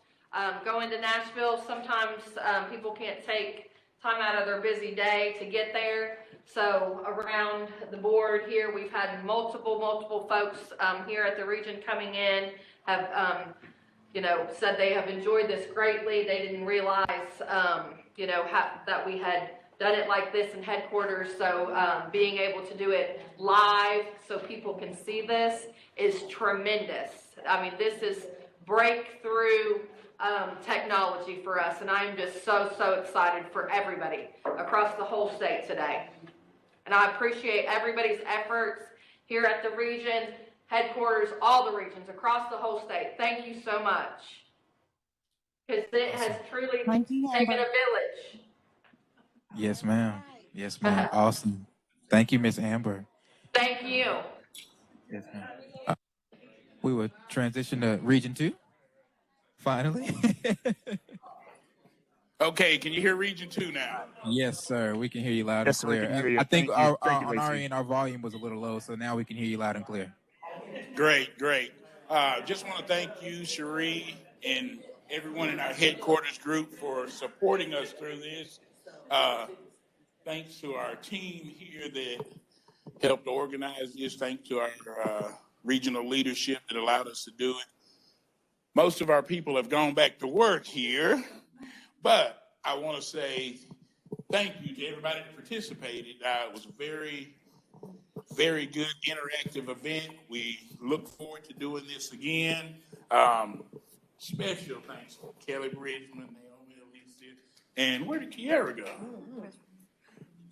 Going to Nashville, sometimes people can't take time out of their busy day to get there. So around the board here, we've had multiple folks here at the region coming in, have said they have enjoyed this greatly. They didn't realize that we had done it like this in headquarters, so being able to do it live so people can see this is tremendous. I mean, this is breakthrough technology for us, and I am just so excited for everybody across the whole state today. And I appreciate everybody's efforts here at the region, headquarters, all the regions across the whole state. Thank you so much, because it has truly taken a village. Yes, ma'am. Yes, ma'am. Awesome. Thank you, Miss Amber. Thank you. Yes, ma'am. We will transition to Region 2, finally. Okay, can you hear Region 2 now? Yes, sir. We can hear you loud and Yes, sir, we clear. can hear you. I think Thank you. on our end, our volume was a little low, so now we can hear you loud and clear. Great. Just want to thank you, Cherie, and everyone in our headquarters group for supporting us through this. Thanks to our team here that helped organize this. Thanks to our regional leadership that allowed us to do it. Most of our people have gone back to work here, but I want to say thank you to everybody that participated. It was a very good interactive event. We look forward to doing this again. Special thanks to Kelly Bridgman, Naomi Alicia, and where did Kiara go?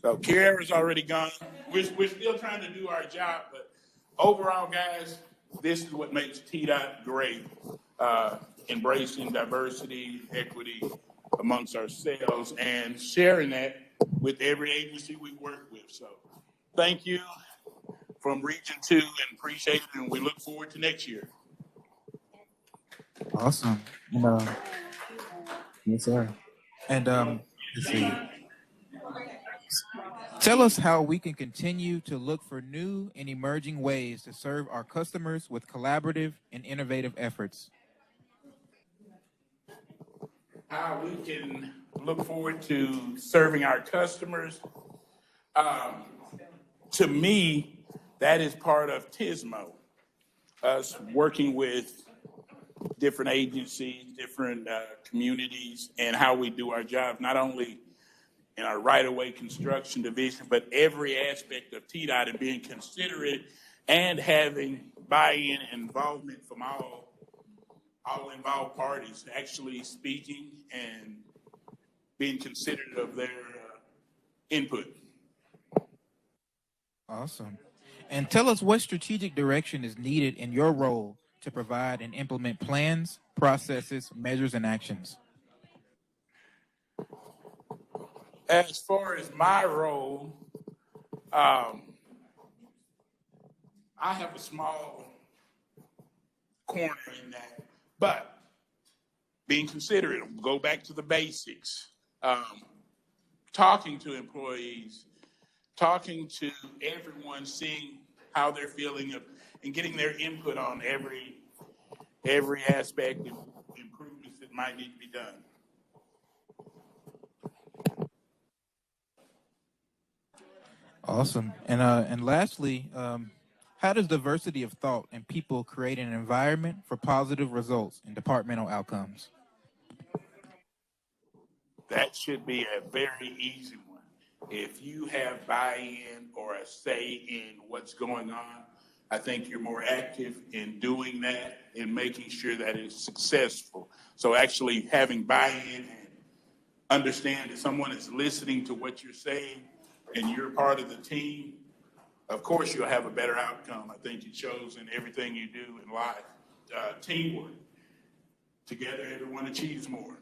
So Kiara's already gone. We're still trying to do our job, but overall, guys, this is what makes Tdot great. Embracing diversity, equity amongst ourselves, and sharing that with every agency we work with. So thank you from Region 2, and appreciate it, and we look forward to next year. Awesome. Yes, sir. And let's see. Tell us how we can continue to look for new and emerging ways to serve our customers with collaborative and innovative efforts. How we can look forward to serving our customers. To me, that is part of TISMO, us working with different agencies, different communities, and how we do our job, not only in our right-of-way construction division, but every aspect of TDOT, and being considerate and having buy-in and involvement from all involved parties, actually speaking and being considerate of their input. Awesome. And tell us what strategic direction is needed in your role to provide and implement plans, processes, measures, and actions. As far as my role, I have a small corner in that, but being considerate, go back to the basics, talking to employees, talking to everyone, seeing how they're feeling, and getting their input on every aspect of improvements that might need to be done. Awesome. And lastly, how does diversity of thought and people create an environment for positive results and departmental outcomes? That should be a very easy one. If you have buy-in or a say in what's going on, I think you're more active in doing that and making sure that it's successful. So actually having buy-in and understand that someone is listening to what you're saying and you're part of the team, of course you'll have a better outcome. I think it shows in everything you do in life. Teamwork. Together, everyone achieves more.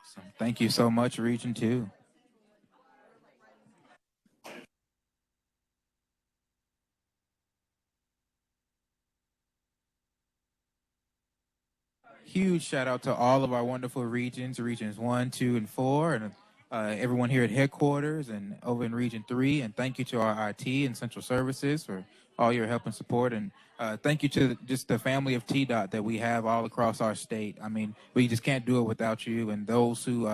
Awesome. Thank you so much, Region 2. Huge shout out to all of our wonderful regions, regions 1, 2, and 4, and everyone here at headquarters and over in Region 3. And thank you to our IT and central services for all your help and support. And thank you to just the family of Tdot that we have all across our state. I mean, we just can't do it without you and those who,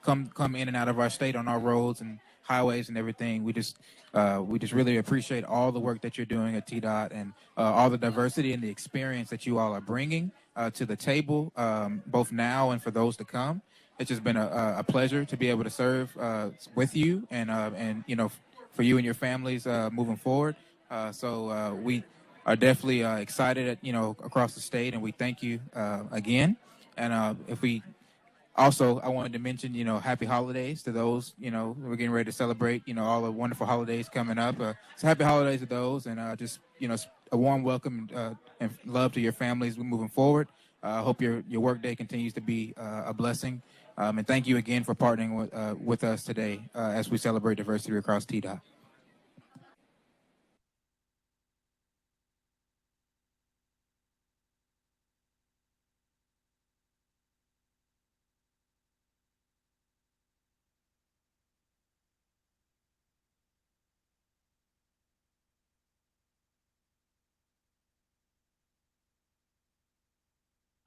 come in and out of our state on our roads and highways and everything. We just really appreciate all the work that you're doing at Tdot and all the diversity and the experience that you all are bringing to the table, both now and for those to come. It's just been a pleasure to be able to serve with you and for you and your families moving forward. So we are definitely excited across the state, and we thank you again. And I wanted to mention, happy holidays to those, we're getting ready to celebrate, all the wonderful holidays coming up. So happy holidays to those, and just, a warm welcome and love to your families moving forward. I hope your work day continues to be a blessing. And thank you again for partnering with us today as we celebrate diversity across Tdot.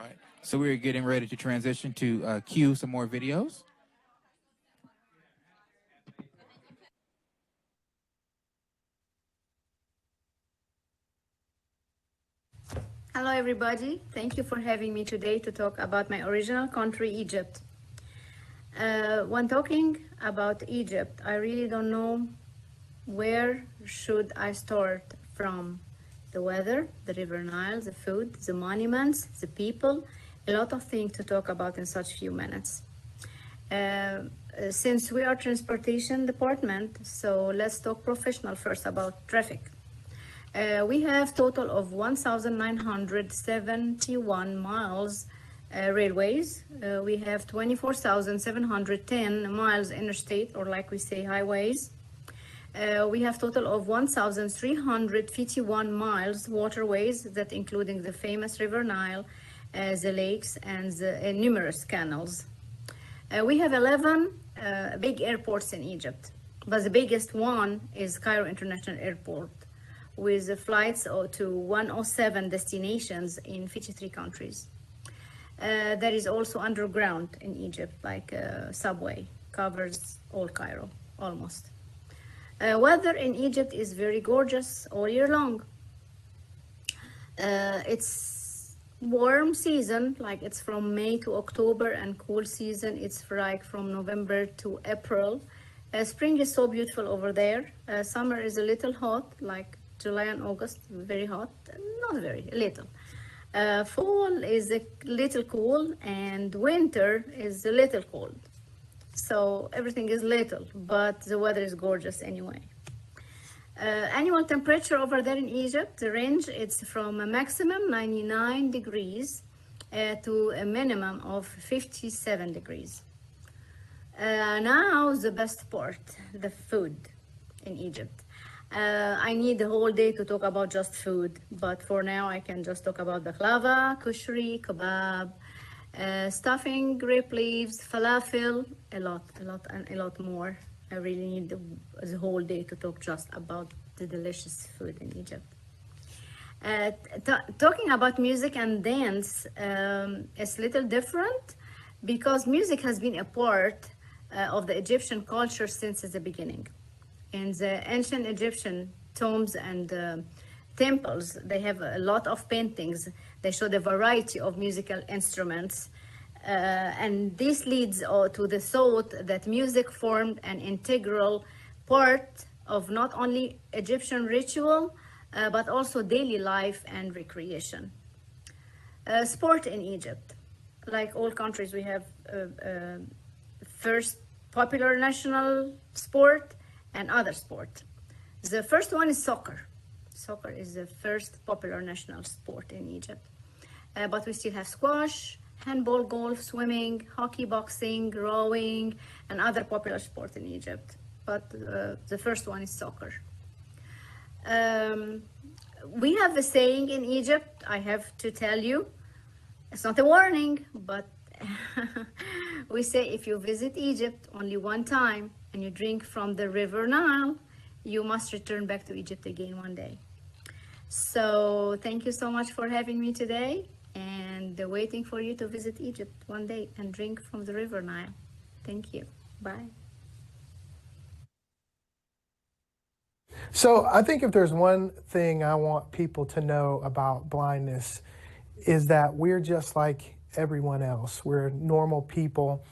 All right, so we're getting ready to transition to cue some more videos. Hello everybody, thank you for having me today to talk about my original country, Egypt. When talking about Egypt, I really don't know where should I start from. The weather, the River Nile, the food, the monuments, the people, a lot of things to talk about in such few minutes. Since we are transportation department, so let's talk professional first about traffic. We have total of 1,971 miles railways. We have 24,710 miles interstate, or like we say, highways. We have total of 1,351 miles waterways, that including the famous River Nile, the lakes, and the numerous canals. We have 11 big airports in Egypt, but the biggest one is Cairo International Airport, with flights to 107 destinations in 53 countries. There is also underground in Egypt, like subway, covers all Cairo, almost. Weather in Egypt is very gorgeous all year long. It's warm season, like it's from May to October, and cool season, it's like from November to April. Spring is so beautiful over there. Summer is a little hot, like July and August, very hot, not very, a little. Fall is a little cool, and winter is a little cold. So everything is little, but the weather is gorgeous anyway. Annual temperature over there in Egypt, the range, it's from a maximum 99 degrees to a minimum of 57 degrees. Now the best part, the food in Egypt. I need the whole day to talk about just food, but for now I can just talk about baklava, kushri, kebab, stuffing, grape leaves, falafel, a lot more. I really need the whole day to talk just about the delicious food in Egypt. Talking about music and dance, it's a little different because music has been a part of the Egyptian culture since the beginning. In the ancient Egyptian tombs and temples, they have a lot of paintings. They show the variety of musical instruments. And this leads to the thought that music formed an integral part of not only Egyptian ritual, but also daily life and recreation. Sport in Egypt. Like all countries, we have first popular national sport and other sport. The first one is soccer. Soccer is the first popular national sport in Egypt. But we still have squash, handball, golf, swimming, hockey, boxing, rowing, and other popular sports in Egypt. But the first one is soccer. We have a saying in Egypt, I have to tell you, it's not a warning, but We say if you visit Egypt only one time and you drink from the river Nile, you must return back to Egypt again one day. So thank you so much for having me today, and waiting for you to visit Egypt one day and drink from the river Nile. Thank you. Bye. So I think if there's one thing I want people to know about blindness is that we're just like everyone else. We're normal people.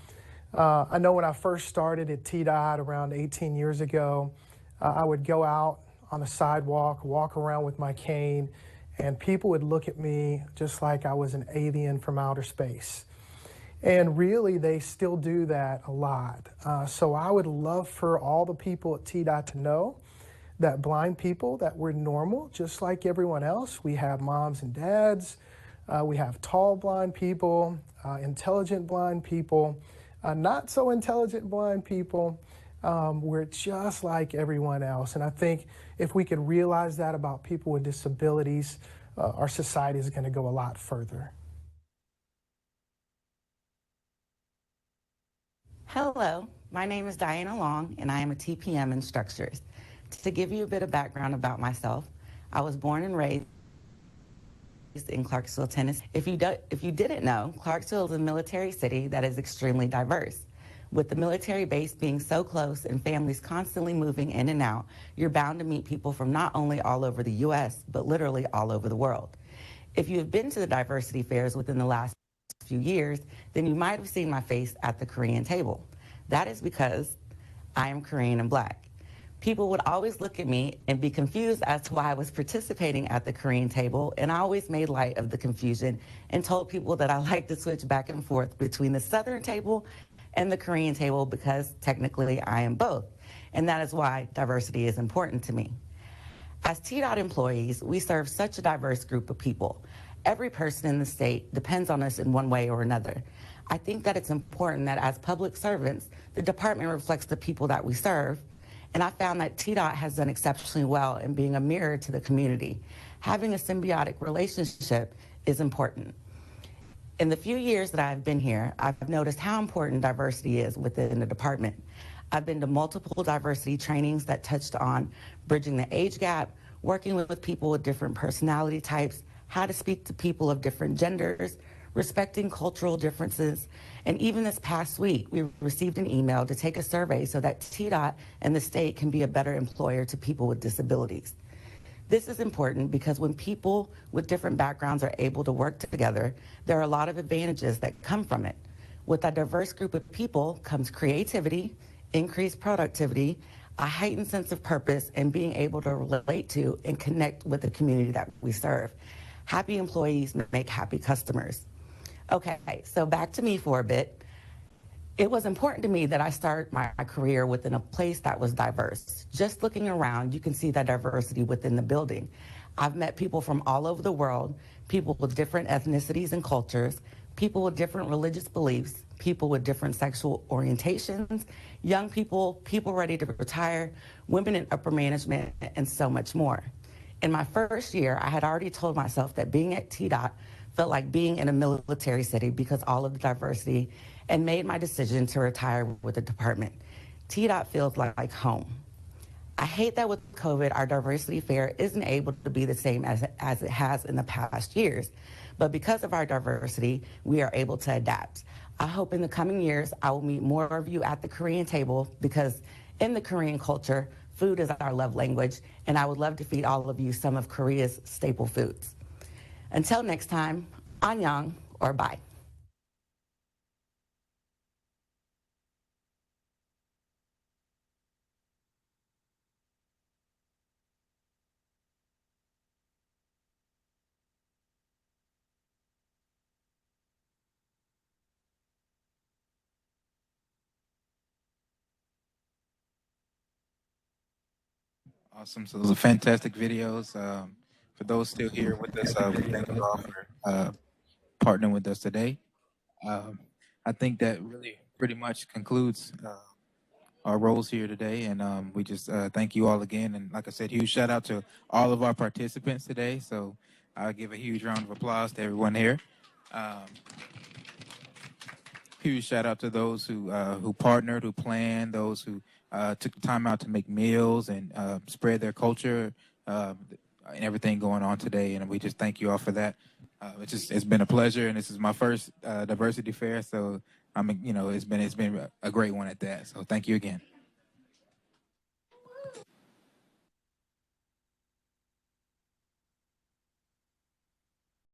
I know when I first started at Tdot around 18 years ago, I would go out on the sidewalk, walk around with my cane, and people would look at me just like I was an alien from outer space. And really, they still do that a lot. So I would love for all the people at Tdot to know that blind people, that we're normal, just like everyone else. We have moms and dads. We have tall blind people, intelligent blind people, not so intelligent blind people. We're just like everyone else. And I think if we could realize that about people with disabilities, our society is going to go a lot further. Hello, my name is Diana Long, and I am a TPM in Structures. To give you a bit of background about myself, I was born and raised in Clarksville, Tennessee. If you didn't know, Clarksville is a military city that is extremely diverse. With the military base being so close and families constantly moving in and out, you're bound to meet people from not only all over the U.S., but literally all over the world. If you have been to the diversity fairs within the last few years, then you might have seen my face at the Korean table. That is because I am Korean and Black. People would always look at me and be confused as to why I was participating at the Korean table, and I always made light of the confusion and told people that I like to switch back and forth between the Southern table and the Korean table because technically I am both, and that is why diversity is important to me. As Tdot employees, we serve such a diverse group of people. Every person in the state depends on us in one way or another. I think that it's important that as public servants, the department reflects the people that we serve, and I found that Tdot has done exceptionally well in being a mirror to the community. Having a symbiotic relationship is important. In the few years that I've been here, I've noticed how important diversity is within the department. I've been to multiple diversity trainings that touched on bridging the age gap, working with people with different personality types, how to speak to people of different genders, respecting cultural differences, and even this past week, we received an email to take a survey so that Tdot and the state can be a better employer to people with disabilities. This is important because when people with different backgrounds are able to work together, there are a lot of advantages that come from it. With a diverse group of people comes creativity, increased productivity, a heightened sense of purpose, and being able to relate to and connect with the community that we serve. Happy employees make happy customers. Okay, so back to me for a bit. It was important to me that I start my career within a place that was diverse. Just looking around, you can see that diversity within the building. I've met people from all over the world, people with different ethnicities and cultures, people with different religious beliefs, people with different sexual orientations, young people, people ready to retire, women in upper management, and so much more. In my first year, I had already told myself that being at Tdot felt like being in a military city because all of the diversity, and made my decision to retire with the department. Tdot feels like home. I hate that with COVID, our diversity fair isn't able to be the same as it has in the past years. But because of our diversity, we are able to adapt. I hope in the coming years, I will meet more of you at the Korean table because in the Korean culture, food is our love language, and I would love to feed all of you some of Korea's staple foods. Until next time, annyeong or bye. Awesome. So those are fantastic videos. For those still here with us, we thank you all for partnering with us today. I think that really pretty much concludes our roles here today. And we just thank you all again. And like I said, huge shout out to all of our participants today. So I'll give a huge round of applause to everyone here. huge shout out to those who partnered, who planned, those who took the time out to make meals and spread their culture and everything going on today. And we just thank you all for that. It's been a pleasure, and this is my first diversity fair, so it's been a great one at that. So thank you again.